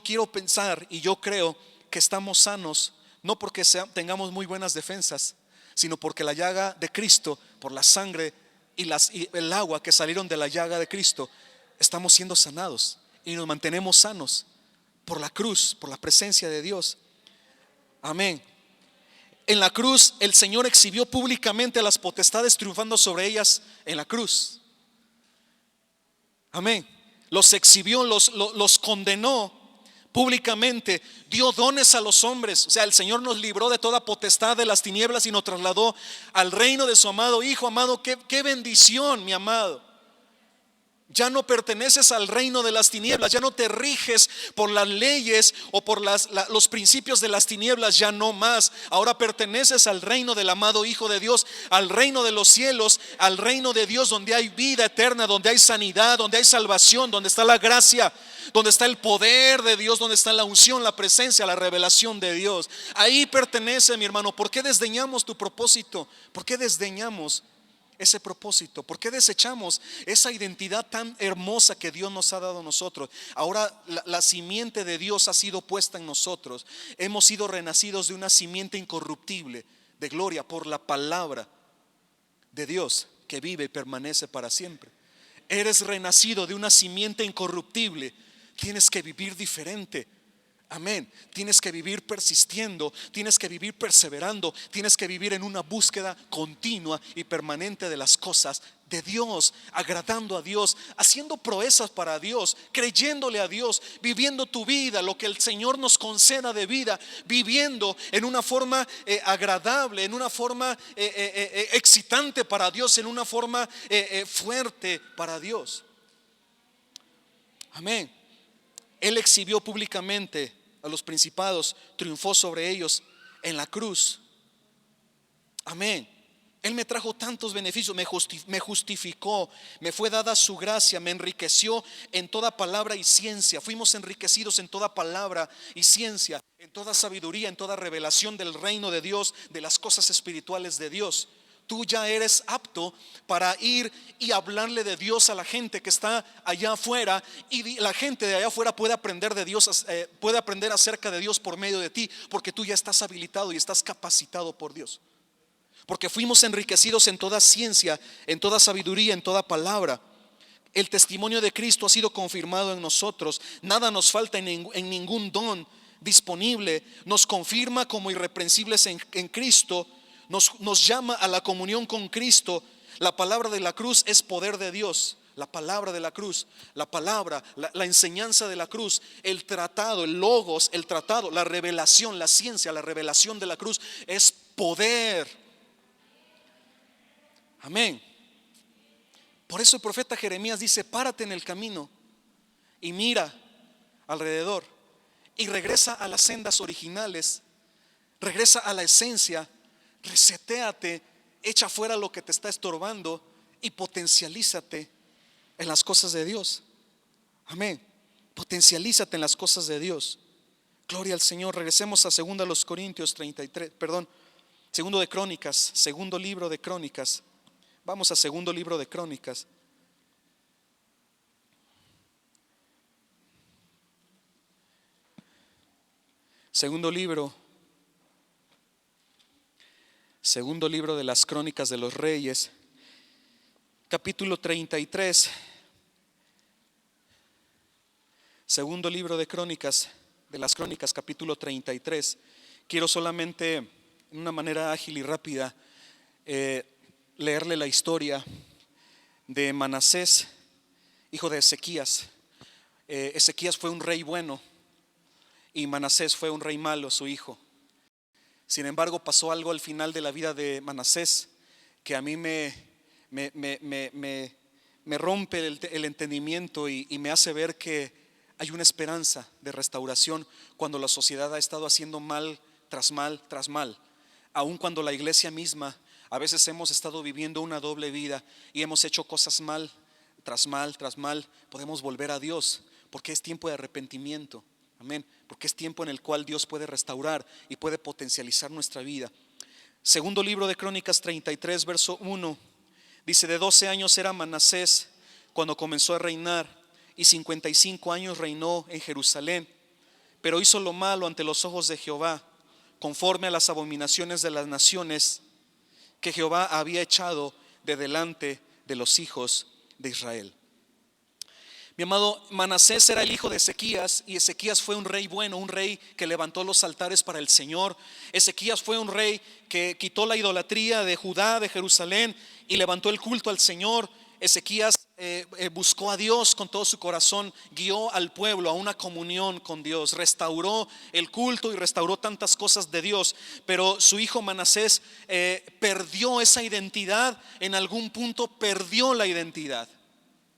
quiero pensar y yo creo que estamos sanos, no porque tengamos muy buenas defensas, sino porque la llaga de Cristo, por la sangre y el agua que salieron de la llaga de Cristo, estamos siendo sanados y nos mantenemos sanos por la cruz, por la presencia de Dios. Amén. En la cruz el Señor exhibió públicamente a las potestades, triunfando sobre ellas en la cruz. Amén. Los exhibió, los condenó públicamente, dio dones a los hombres. O sea, el Señor nos libró de toda potestad de las tinieblas y nos trasladó al reino de su amado Hijo. Amado, qué bendición, mi amado. Ya no perteneces al reino de las tinieblas, ya no te riges por las leyes o por los principios de las tinieblas, ya no más. Ahora perteneces al reino del amado Hijo de Dios, al reino de los cielos, al reino de Dios, donde hay vida eterna, donde hay sanidad, donde hay salvación, donde está la gracia, donde está el poder de Dios, donde está la unción, la presencia, la revelación de Dios. Ahí pertenece, mi hermano. ¿Por qué desdeñamos tu propósito? ¿Por qué desdeñamos ese propósito? ¿Por qué desechamos esa identidad tan hermosa que Dios nos ha dado a nosotros? Ahora la simiente de Dios ha sido puesta en nosotros. Hemos sido renacidos de una simiente incorruptible de gloria por la palabra de Dios que vive y permanece para siempre. Eres renacido de una simiente incorruptible. Tienes que vivir diferente. Amén. Tienes que vivir persistiendo, tienes que vivir perseverando, tienes que vivir en una búsqueda continua y permanente de las cosas de Dios, agradando a Dios, haciendo proezas para Dios, creyéndole a Dios, viviendo tu vida, lo que el Señor nos conceda de vida, viviendo en una forma agradable, en una forma excitante para Dios, en una forma fuerte para Dios. Amén. Él exhibió públicamente a los principados, triunfó sobre ellos en la cruz. Amén. Él me trajo tantos beneficios, me justificó, me fue dada su gracia, me enriqueció en toda palabra y ciencia. Fuimos enriquecidos en toda palabra y ciencia, en toda sabiduría, en toda revelación del reino de Dios, de las cosas espirituales de Dios. Tú ya eres apto para ir y hablarle de Dios a la gente que está allá afuera, y la gente de allá afuera puede aprender de Dios, puede aprender acerca de Dios por medio de ti, porque tú ya estás habilitado y estás capacitado por Dios. Porque fuimos enriquecidos en toda ciencia, en toda sabiduría, en toda palabra. El testimonio de Cristo ha sido confirmado en nosotros. Nada nos falta en ningún don disponible. Nos confirma como irreprensibles en Cristo. Nos llama a la comunión con Cristo. La palabra de la cruz es poder de Dios. La palabra de la cruz, la palabra, la enseñanza de la cruz, el tratado, el logos, el tratado, la revelación, la ciencia, la revelación de la cruz es poder. Amén. Por eso el profeta Jeremías dice: párate en el camino y mira alrededor y regresa a las sendas originales, regresa a la esencia. Resetéate, echa fuera lo que te está estorbando y potencialízate en las cosas de Dios. Amén. Potencialízate en las cosas de Dios. Gloria al Señor. Regresemos a 2 Corintios 33, perdón, segundo de Crónicas, segundo libro de Crónicas. Vamos a segundo libro de Crónicas. Segundo libro de las Crónicas de los Reyes, capítulo 33. Segundo libro de Crónicas, de las Crónicas, capítulo 33. Quiero solamente, en una manera ágil y rápida, leerle la historia de Manasés, hijo de Ezequías. Ezequías fue un rey bueno y Manasés fue un rey malo, su hijo. Sin embargo, pasó algo al final de la vida de Manasés que a mí me rompe el entendimiento y me hace ver que hay una esperanza de restauración cuando la sociedad ha estado haciendo mal tras mal tras mal. Aun cuando la iglesia misma a veces hemos estado viviendo una doble vida y hemos hecho cosas mal tras mal tras mal, podemos volver a Dios porque es tiempo de arrepentimiento. Amén. Porque es tiempo en el cual Dios puede restaurar y puede potencializar nuestra vida. Segundo libro de Crónicas 33, verso 1. Dice: de 12 años era Manasés cuando comenzó a reinar, y 55 años reinó en Jerusalén. Pero hizo lo malo ante los ojos de Jehová, conforme a las abominaciones de las naciones que Jehová había echado de delante de los hijos de Israel. Mi amado, Manasés era el hijo de Ezequías, y Ezequías fue un rey bueno, un rey que levantó los altares para el Señor. Ezequías fue un rey que quitó la idolatría de Judá, de Jerusalén, y levantó el culto al Señor. Ezequías buscó a Dios con todo su corazón, guió al pueblo a una comunión con Dios, restauró el culto y restauró tantas cosas de Dios. Pero su hijo Manasés perdió esa identidad, en algún punto perdió la identidad,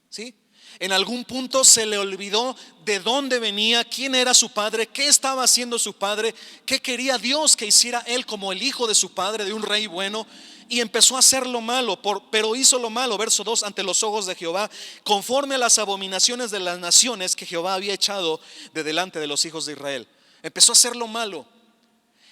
¿sí? En algún punto se le olvidó de dónde venía, quién era su padre, qué estaba haciendo su padre, qué quería Dios que hiciera él como el hijo de su padre, de un rey bueno. Y empezó a hacer lo malo, pero hizo lo malo, verso 2, ante los ojos de Jehová, conforme a las abominaciones de las naciones que Jehová había echado de delante de los hijos de Israel. Empezó a hacer lo malo.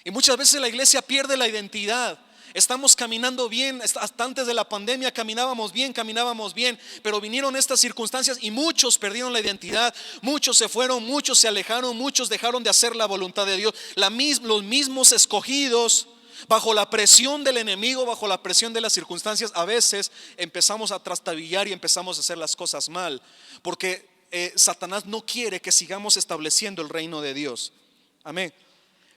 Y muchas veces la iglesia pierde la identidad. Estamos caminando bien, hasta antes de la pandemia caminábamos bien, pero vinieron estas circunstancias y muchos perdieron la identidad, muchos se fueron, muchos se alejaron, muchos dejaron de hacer la voluntad de Dios. Los mismos escogidos, bajo la presión del enemigo, bajo la presión de las circunstancias, a veces empezamos a trastabillar y empezamos a hacer las cosas mal, porque Satanás no quiere que sigamos estableciendo el reino de Dios. Amén.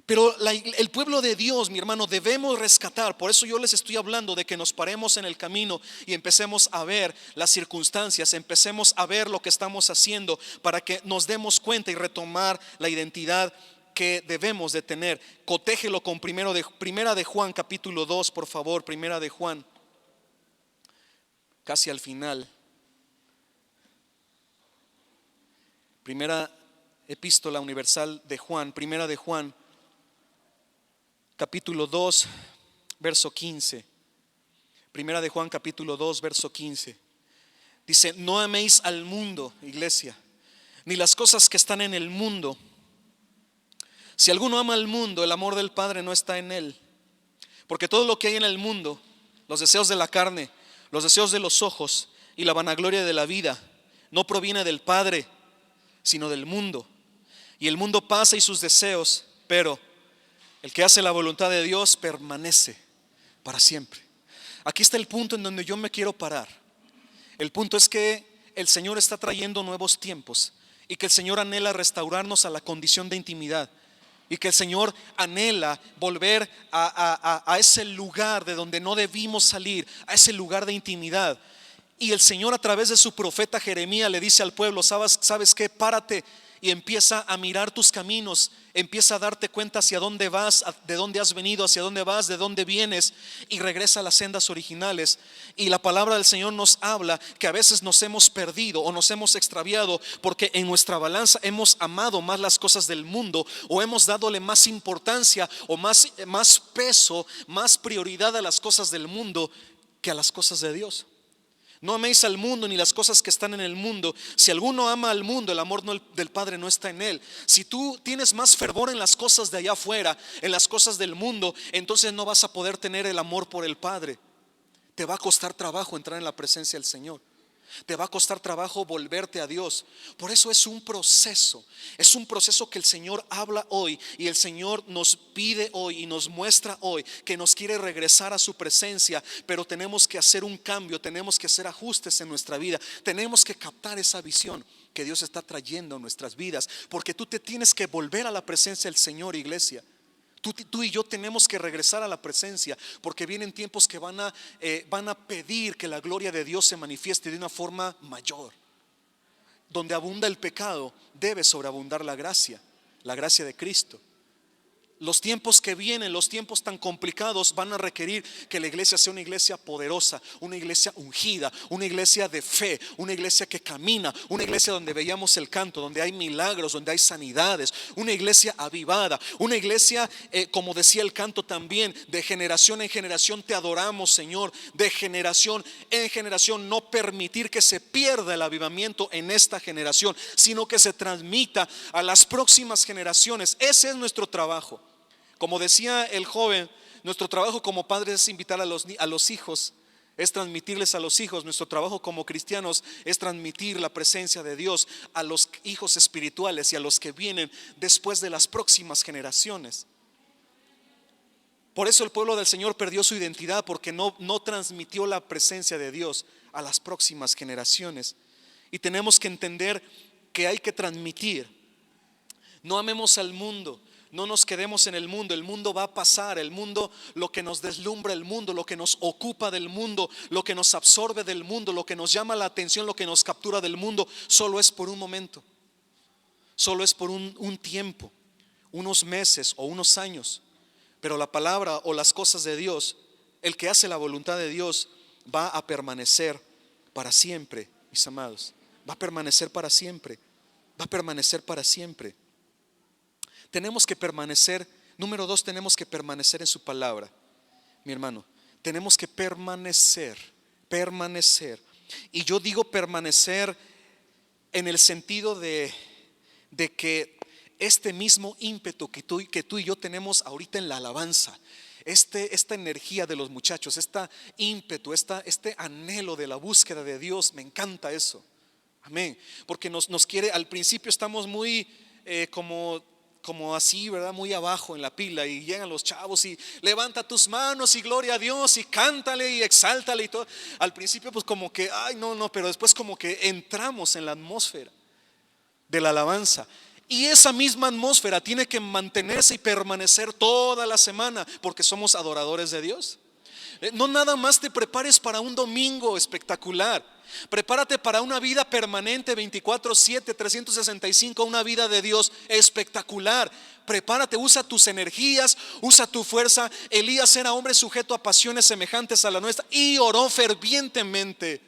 Pero el pueblo de Dios, mi hermano, debemos rescatar. Por eso yo les estoy hablando de que nos paremos en el camino y empecemos a ver las circunstancias, empecemos a ver lo que estamos haciendo, para que nos demos cuenta y retomar la identidad que debemos de tener. Cotégelo con primera de Juan capítulo 2, por favor. Primera de Juan, casi al final. Primera epístola universal de Juan, primera de Juan capítulo 2, verso 15. Primera de Juan capítulo 2, verso 15. Dice: no améis al mundo, iglesia, ni las cosas que están en el mundo. Si alguno ama al mundo, el amor del Padre no está en él. Porque todo lo que hay en el mundo, los deseos de la carne, los deseos de los ojos y la vanagloria de la vida, no proviene del Padre, sino del mundo. Y el mundo pasa y sus deseos, pero el que hace la voluntad de Dios permanece para siempre. Aquí está el punto en donde yo me quiero parar. El punto es que el Señor está trayendo nuevos tiempos y que el Señor anhela restaurarnos a la condición de intimidad, y que el Señor anhela volver a ese lugar de donde no debimos salir, a ese lugar de intimidad. Y el Señor, a través de su profeta Jeremías, le dice al pueblo: ¿sabes qué? Párate y empieza a mirar tus caminos, empieza a darte cuenta hacia dónde vas, de dónde has venido, hacia dónde vas, de dónde vienes, y regresa a las sendas originales. Y la palabra del Señor nos habla que a veces nos hemos perdido o nos hemos extraviado porque en nuestra balanza hemos amado más las cosas del mundo, o hemos dadole más importancia o más peso, más prioridad a las cosas del mundo que a las cosas de Dios. No améis al mundo ni las cosas que están en el mundo. Si alguno ama al mundo, el amor del Padre no está en él. Si tú tienes más fervor en las cosas de allá afuera, en las cosas del mundo, entonces no vas a poder tener el amor por el Padre. Te va a costar trabajo entrar en la presencia del Señor. Te va a costar trabajo volverte a Dios. Por eso es un proceso que el Señor habla hoy, y el Señor nos pide hoy y nos muestra hoy que nos quiere regresar a su presencia. Pero tenemos que hacer un cambio, tenemos que hacer ajustes en nuestra vida, tenemos que captar esa visión que Dios está trayendo a nuestras vidas, porque tú te tienes que volver a la presencia del Señor, iglesia. Tú y yo tenemos que regresar a la presencia, porque vienen tiempos que van a pedir que la gloria de Dios se manifieste de una forma mayor. Donde abunda el pecado, debe sobreabundar la gracia de Cristo. Los tiempos que vienen, los tiempos tan complicados, van a requerir que la iglesia sea una iglesia poderosa, una iglesia ungida, una iglesia de fe, una iglesia que camina, una iglesia donde veíamos el canto, donde hay milagros, donde hay sanidades, una iglesia avivada, una iglesia, como decía el canto también, de generación en generación te adoramos, Señor, de generación en generación. No permitir que se pierda el avivamiento en esta generación, sino que se transmita a las próximas generaciones. Ese es nuestro trabajo. Como decía el joven, nuestro trabajo como padres es invitar a los hijos, es transmitirles a los hijos. Nuestro trabajo como cristianos es transmitir la presencia de Dios a los hijos espirituales y a los que vienen después de las próximas generaciones. Por eso el pueblo del Señor perdió su identidad, porque no transmitió la presencia de Dios a las próximas generaciones. Y tenemos que entender que hay que transmitir. No amemos al mundo. No nos quedemos en el mundo. El mundo va a pasar. El mundo, lo que nos deslumbra el mundo, lo que nos ocupa del mundo, lo que nos absorbe del mundo, lo que nos llama la atención, lo que nos captura del mundo, solo es por un momento. Solo es por un tiempo, unos meses o unos años. Pero la palabra o las cosas de Dios, el que hace la voluntad de Dios, va a permanecer para siempre, mis amados. va a permanecer para siempre. Va a permanecer para siempre. Tenemos que permanecer. Número 2, tenemos que permanecer en su palabra. Mi hermano, tenemos que permanecer. Y yo digo permanecer en el sentido de que este mismo ímpetu que tú y yo tenemos ahorita en la alabanza, esta energía de los muchachos, este ímpetu, este anhelo de la búsqueda de Dios, me encanta eso. Amén. Porque nos quiere, al principio estamos muy como así, ¿verdad? Muy abajo en la pila, y llegan los chavos y levanta tus manos y gloria a Dios y cántale y exáltale y todo. Al principio pues como que, ay no, pero después como que entramos en la atmósfera de la alabanza. Y esa misma atmósfera tiene que mantenerse y permanecer toda la semana, porque somos adoradores de Dios. No nada más te prepares para un domingo espectacular. Prepárate para una vida permanente 24/7, 365, una vida de Dios espectacular. Prepárate, usa tus energías, usa tu fuerza. Elías era hombre sujeto a pasiones semejantes a la nuestra y oró fervientemente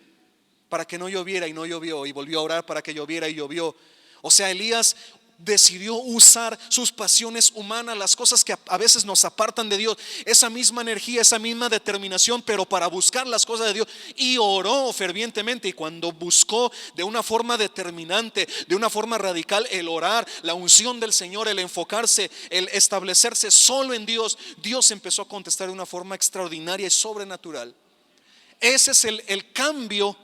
para que no lloviera, y no llovió, y volvió a orar para que lloviera y llovió. O sea, Elías decidió usar sus pasiones humanas, las cosas que a veces nos apartan de Dios, esa misma energía, esa misma determinación, pero para buscar las cosas de Dios, y oró fervientemente. Y cuando buscó de una forma determinante, de una forma radical, el orar, la unción del Señor, el enfocarse, el establecerse solo en Dios, Dios empezó a contestar de una forma extraordinaria y sobrenatural. Ese es el cambio.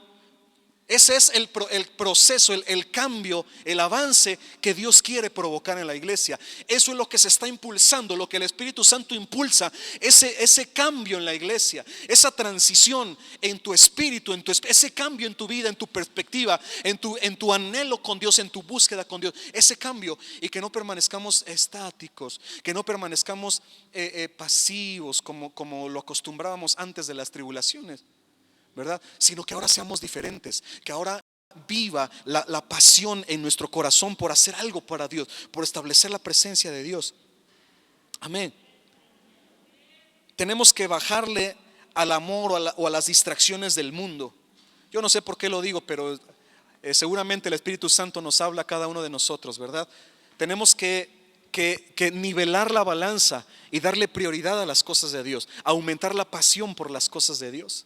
Ese es el proceso, el cambio, el avance que Dios quiere provocar en la iglesia. Eso es lo que se está impulsando, lo que el Espíritu Santo impulsa, ese cambio en la iglesia, esa transición en tu espíritu, ese cambio en tu vida, en tu perspectiva, en tu anhelo con Dios, en tu búsqueda con Dios, ese cambio. Y que no permanezcamos estáticos, que no permanezcamos pasivos como lo acostumbrábamos antes de las tribulaciones, ¿verdad? Sino que ahora seamos diferentes, que ahora viva la pasión en nuestro corazón por hacer algo para Dios, por establecer la presencia de Dios. Amén. Tenemos que bajarle al amor o a las distracciones del mundo. Yo no sé por qué lo digo, pero seguramente el Espíritu Santo nos habla a cada uno de nosotros, ¿verdad? Tenemos que nivelar la balanza y darle prioridad a las cosas de Dios, aumentar la pasión por las cosas de Dios,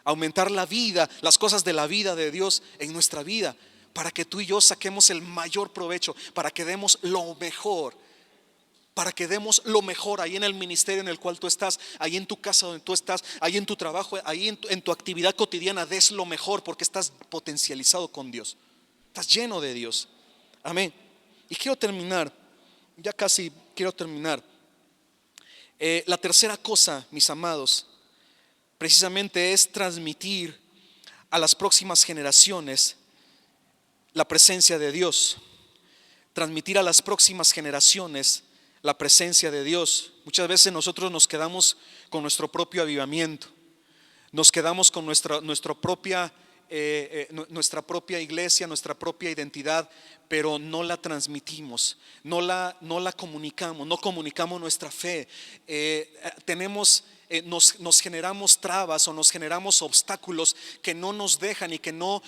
aumentar la vida, las cosas de la vida de Dios en nuestra vida, para que tú y yo saquemos el mayor provecho, para que demos lo mejor, ahí en el ministerio en el cual tú estás, ahí en tu casa donde tú estás, ahí en tu trabajo, ahí en tu actividad cotidiana. Des lo mejor, porque estás potencializado con Dios, estás lleno de Dios. Amén. Y quiero terminar, ya casi quiero terminar. La tercera cosa, mis amados, precisamente es transmitir a las próximas generaciones la presencia de Dios. Transmitir a las próximas generaciones la presencia de Dios. Muchas veces nosotros nos quedamos con nuestro propio avivamiento, nos quedamos con nuestra propia iglesia, nuestra propia identidad, pero no la transmitimos, no la comunicamos, no comunicamos nuestra fe. Nos generamos trabas o nos generamos obstáculos que no nos dejan y que nos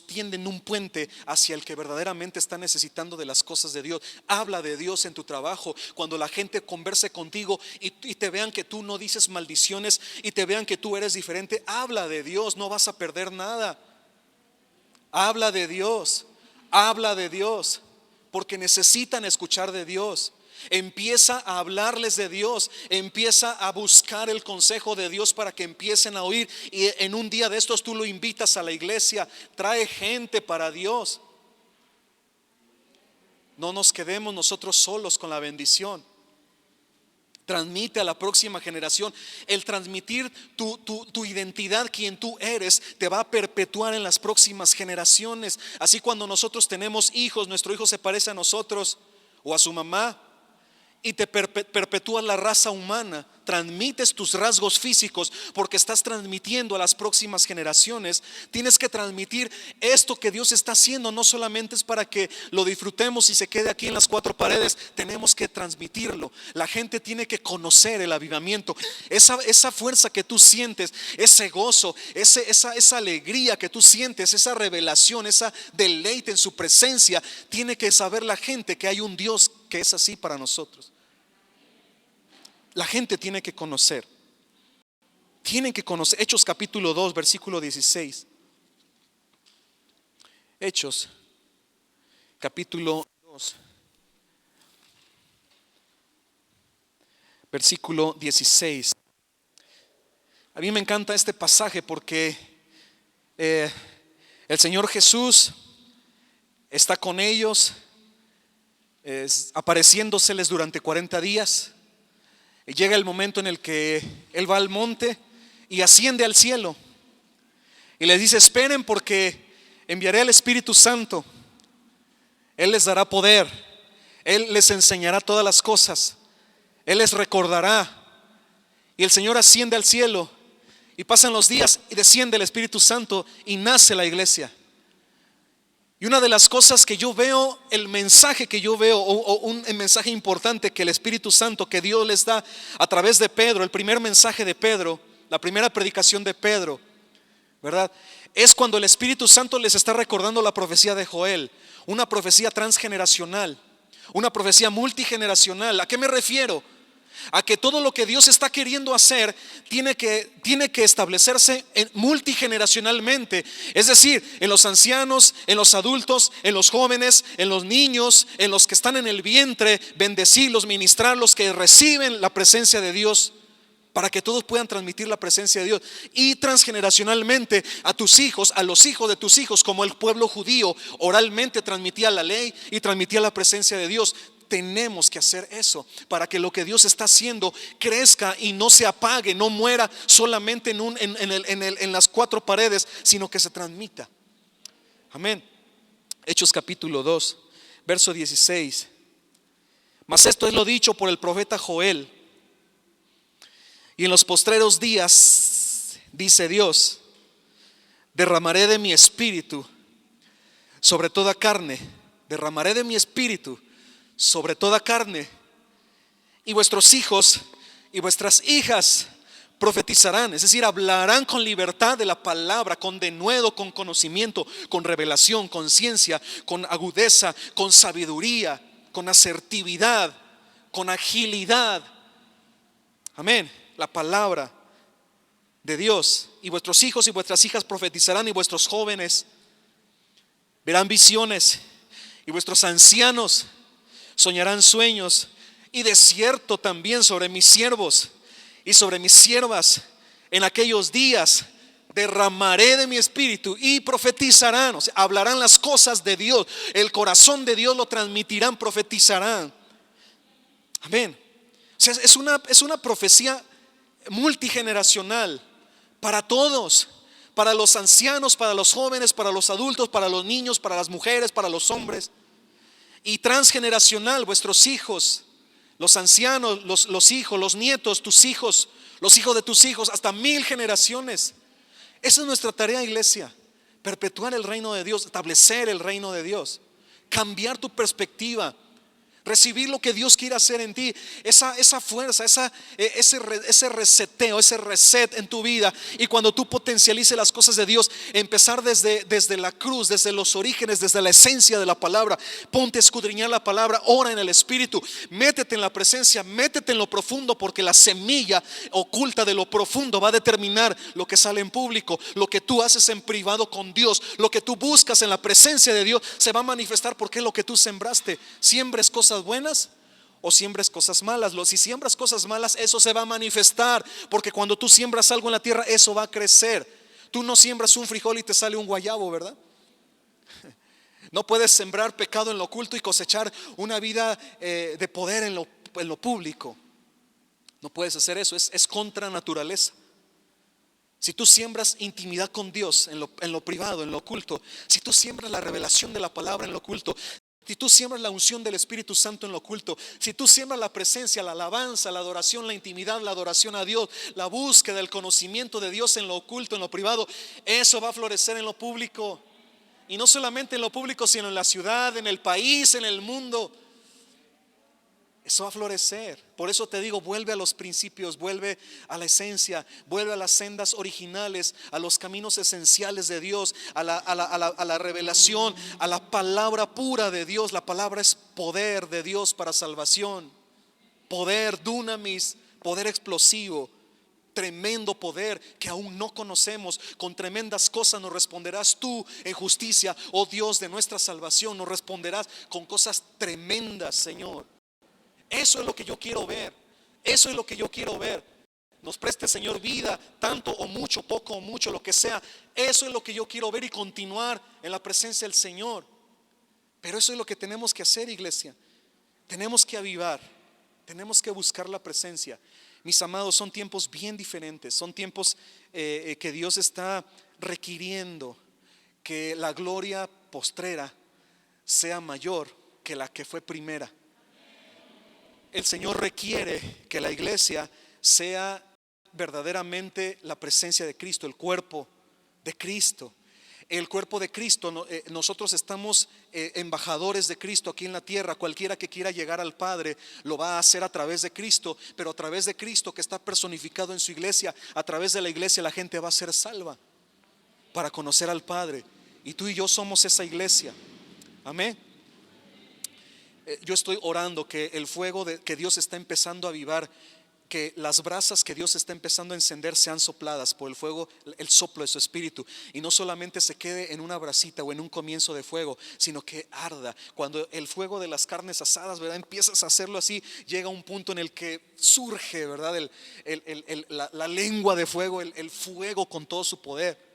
tienden un puente hacia el que verdaderamente está necesitando de las cosas de Dios. Habla de Dios en tu trabajo. Cuando la gente converse contigo y te vean que tú no dices maldiciones y te vean que tú eres diferente, habla de Dios, no vas a perder nada. Habla de Dios, porque necesitan escuchar de Dios. Empieza a hablarles de Dios, empieza a buscar el consejo de Dios para que empiecen a oír. Y en un día de estos tú lo invitas a la iglesia, trae gente para Dios. No nos quedemos nosotros solos con la bendición. Transmite a la próxima generación. El transmitir tu identidad, quien tú eres, te va a perpetuar en las próximas generaciones. Así cuando nosotros tenemos hijos, nuestro hijo se parece a nosotros o a su mamá, y te perpetúas la raza humana, transmites tus rasgos físicos porque estás transmitiendo a las próximas generaciones. Tienes que transmitir esto que Dios está haciendo, no solamente es para que lo disfrutemos y se quede aquí en las cuatro paredes, tenemos que transmitirlo. La gente tiene que conocer el avivamiento, esa fuerza que tú sientes, ese gozo, esa alegría que tú sientes, esa revelación, esa deleite en su presencia. Tiene que saber la gente que hay un Dios que es así para nosotros. La gente tiene que conocer. Tienen que conocer. Hechos capítulo 2, versículo 16. Hechos capítulo 2, versículo 16. A mí me encanta este pasaje porque el Señor Jesús está con ellos, apareciéndoseles durante 40 días. Y llega el momento en el que Él va al monte y asciende al cielo. Y les dice: esperen, porque enviaré al Espíritu Santo. Él les dará poder. Él les enseñará todas las cosas. Él les recordará. Y el Señor asciende al cielo. Y pasan los días y desciende el Espíritu Santo y nace la iglesia. Y una de las cosas que yo veo, el mensaje que yo veo, o un mensaje importante que el Espíritu Santo, que Dios les da a través de Pedro, el primer mensaje de Pedro, la primera predicación de Pedro, ¿verdad? Es cuando el Espíritu Santo les está recordando la profecía de Joel, una profecía transgeneracional, una profecía multigeneracional. ¿A qué me refiero? A que todo lo que Dios está queriendo hacer tiene que establecerse multigeneracionalmente. Es decir, en los ancianos, en los adultos, en los jóvenes, en los niños, en los que están en el vientre, bendecirlos, ministrarlos, que reciben la presencia de Dios, para que todos puedan transmitir la presencia de Dios. Y transgeneracionalmente a tus hijos, a los hijos de tus hijos, como el pueblo judío oralmente transmitía la ley y transmitía la presencia de Dios. Tenemos que hacer eso para que lo que Dios está haciendo crezca y no se apague, no muera solamente en las cuatro paredes, sino que se transmita. Amén. Hechos capítulo 2, verso 16. Mas esto es lo dicho por el profeta Joel: y en los postreros días, dice Dios, derramaré de mi espíritu sobre toda carne. Derramaré de mi espíritu sobre toda carne, y vuestros hijos y vuestras hijas profetizarán. Es decir, hablarán con libertad de la palabra, con denuedo, con conocimiento, con revelación, con ciencia, con agudeza, con sabiduría, con asertividad, con agilidad. Amén. La palabra de Dios. Y vuestros hijos y vuestras hijas profetizarán, y vuestros jóvenes verán visiones, y vuestros ancianos soñarán sueños. Y de cierto también sobre mis siervos y sobre mis siervas en aquellos días derramaré de mi espíritu, y profetizarán. O sea, hablarán las cosas de Dios, el corazón de Dios lo transmitirán, profetizarán. Amén. O sea, es una profecía multigeneracional para todos, para los ancianos, para los jóvenes, para los adultos, para los niños, para las mujeres, para los hombres. Y transgeneracional, vuestros hijos, los ancianos, los hijos, los nietos, tus hijos, los hijos de tus hijos, hasta 1000 generaciones. Esa es nuestra tarea, iglesia: perpetuar el reino de Dios, establecer el reino de Dios, cambiar tu perspectiva, recibir lo que Dios quiere hacer en ti, esa fuerza, ese reseteo, ese reset en tu vida. Y cuando tú potencialices las cosas de Dios, empezar desde la cruz, desde los orígenes, desde la esencia de la palabra. Ponte a escudriñar la palabra, ora en el Espíritu, métete en la presencia, métete en lo profundo, porque la semilla oculta de lo profundo va a determinar lo que sale en público. Lo que tú haces en privado con Dios, lo que tú buscas en la presencia de Dios, se va a manifestar, porque es lo que tú sembraste. Siembres cosas buenas o siembres cosas malas. Si siembras cosas malas, eso se va a manifestar, porque cuando tú siembras algo en la tierra, eso va a crecer. Tú no siembras un frijol y te sale un guayabo, ¿verdad? No puedes sembrar pecado en lo oculto y cosechar una vida de poder en lo público. No puedes hacer eso, es contra naturaleza. Si tú siembras intimidad con Dios en lo privado, en lo oculto, si tú siembras la revelación de la palabra en lo oculto, si tú siembras la unción del Espíritu Santo en lo oculto, si tú siembras la presencia, la alabanza, la adoración, la intimidad, la adoración a Dios, la búsqueda, el conocimiento de Dios en lo oculto, en lo privado, eso va a florecer en lo público. Y no solamente en lo público, sino en la ciudad, en el país, en el mundo. Eso va a florecer. Por eso te digo, vuelve a los principios, vuelve a la esencia, vuelve a las sendas originales, a los caminos esenciales de Dios, a la revelación, a la palabra pura de Dios. La palabra es poder de Dios para salvación, poder, dunamis, poder explosivo, tremendo poder que aún no conocemos. Con tremendas cosas nos responderás tú en justicia, oh Dios de nuestra salvación. Nos responderás con cosas tremendas, Señor. Eso es lo que yo quiero ver. Eso es lo que yo quiero ver. Nos preste, Señor, vida, tanto o mucho, poco o mucho, lo que sea. Eso es lo que yo quiero ver y continuar en la presencia del Señor. Pero eso es lo que tenemos que hacer, iglesia. Tenemos que avivar, tenemos que buscar la presencia. Mis amados, son tiempos bien diferentes. Son tiempos que Dios está requiriendo que la gloria postrera sea mayor que la que fue primera. El Señor requiere que la iglesia sea verdaderamente la presencia de Cristo, el cuerpo de Cristo. El cuerpo de Cristo, nosotros estamos embajadores de Cristo aquí en la tierra. Cualquiera que quiera llegar al Padre lo va a hacer a través de Cristo, pero a través de Cristo que está personificado en su iglesia. A través de la iglesia la gente va a ser salva para conocer al Padre. Y tú y yo somos esa iglesia. Amén. Yo estoy orando que el fuego que Dios está empezando a avivar, que las brasas que Dios está empezando a encender sean sopladas por el fuego, el soplo de su Espíritu, y no solamente se quede en una brasita o en un comienzo de fuego, sino que arda. Cuando el fuego de las carnes asadas, ¿verdad?, empiezas a hacerlo así, llega un punto en el que surge, ¿verdad?, la lengua de fuego, el fuego con todo su poder.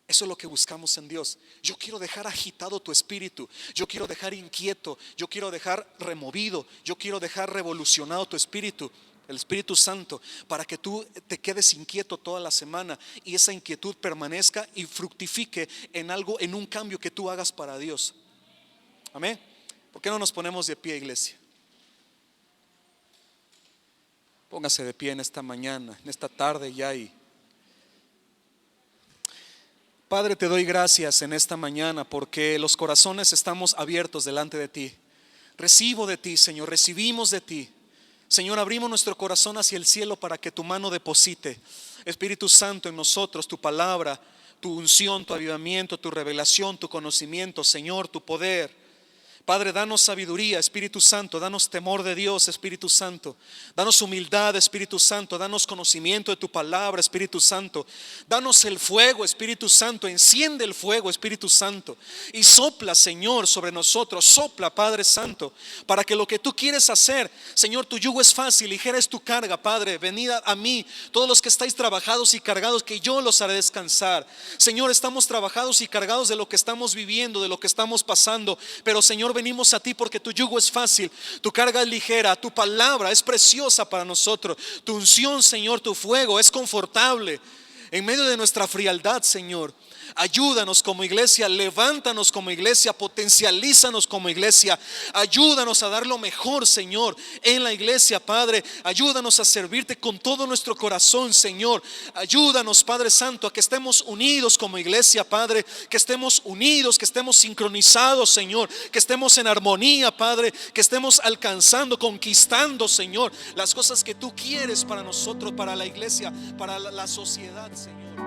Eso es lo que buscamos en Dios. Yo quiero dejar agitado tu espíritu. Yo quiero dejar inquieto. Yo quiero dejar removido. Yo quiero dejar revolucionado tu espíritu, el Espíritu Santo, para que tú te quedes inquieto toda la semana y esa inquietud permanezca y fructifique en algo, en un cambio que tú hagas para Dios. Amén. ¿Por qué no nos ponemos de pie, iglesia? Póngase de pie en esta mañana, en esta tarde ya. Y Padre, te doy gracias en esta mañana porque los corazones estamos abiertos delante de ti. Recibo de ti, Señor, recibimos de ti. Señor, abrimos nuestro corazón hacia el cielo para que tu mano deposite, Espíritu Santo, en nosotros tu palabra, tu unción, tu avivamiento, tu revelación, tu conocimiento, Señor, tu poder. Padre, danos sabiduría, Espíritu Santo, danos temor de Dios, Espíritu Santo, danos humildad, Espíritu Santo, danos conocimiento de tu palabra, Espíritu Santo, danos el fuego, Espíritu Santo, enciende el fuego, Espíritu Santo, y sopla, Señor, sobre nosotros, sopla, Padre Santo, para que lo que tú quieres hacer, Señor, tu yugo es fácil, ligera es tu carga, Padre. Venid a mí, todos los que estáis trabajados y cargados, que yo los haré descansar. Señor, estamos trabajados y cargados de lo que estamos viviendo, de lo que estamos pasando, pero Señor, venimos a ti porque tu yugo es fácil, tu carga es ligera, tu palabra es preciosa para nosotros, tu unción, Señor, tu fuego es confortable en medio de nuestra frialdad, Señor. Ayúdanos como iglesia, levántanos como iglesia, potencialízanos como iglesia. Ayúdanos a dar lo mejor, Señor, en la iglesia, Padre. Ayúdanos a servirte con todo nuestro corazón, Señor. Ayúdanos, Padre Santo, a que estemos unidos como iglesia, Padre. Que estemos unidos, que estemos sincronizados, Señor. Que estemos en armonía, Padre. Que estemos alcanzando, conquistando, Señor, las cosas que tú quieres para nosotros, para la iglesia, para la sociedad, Señor.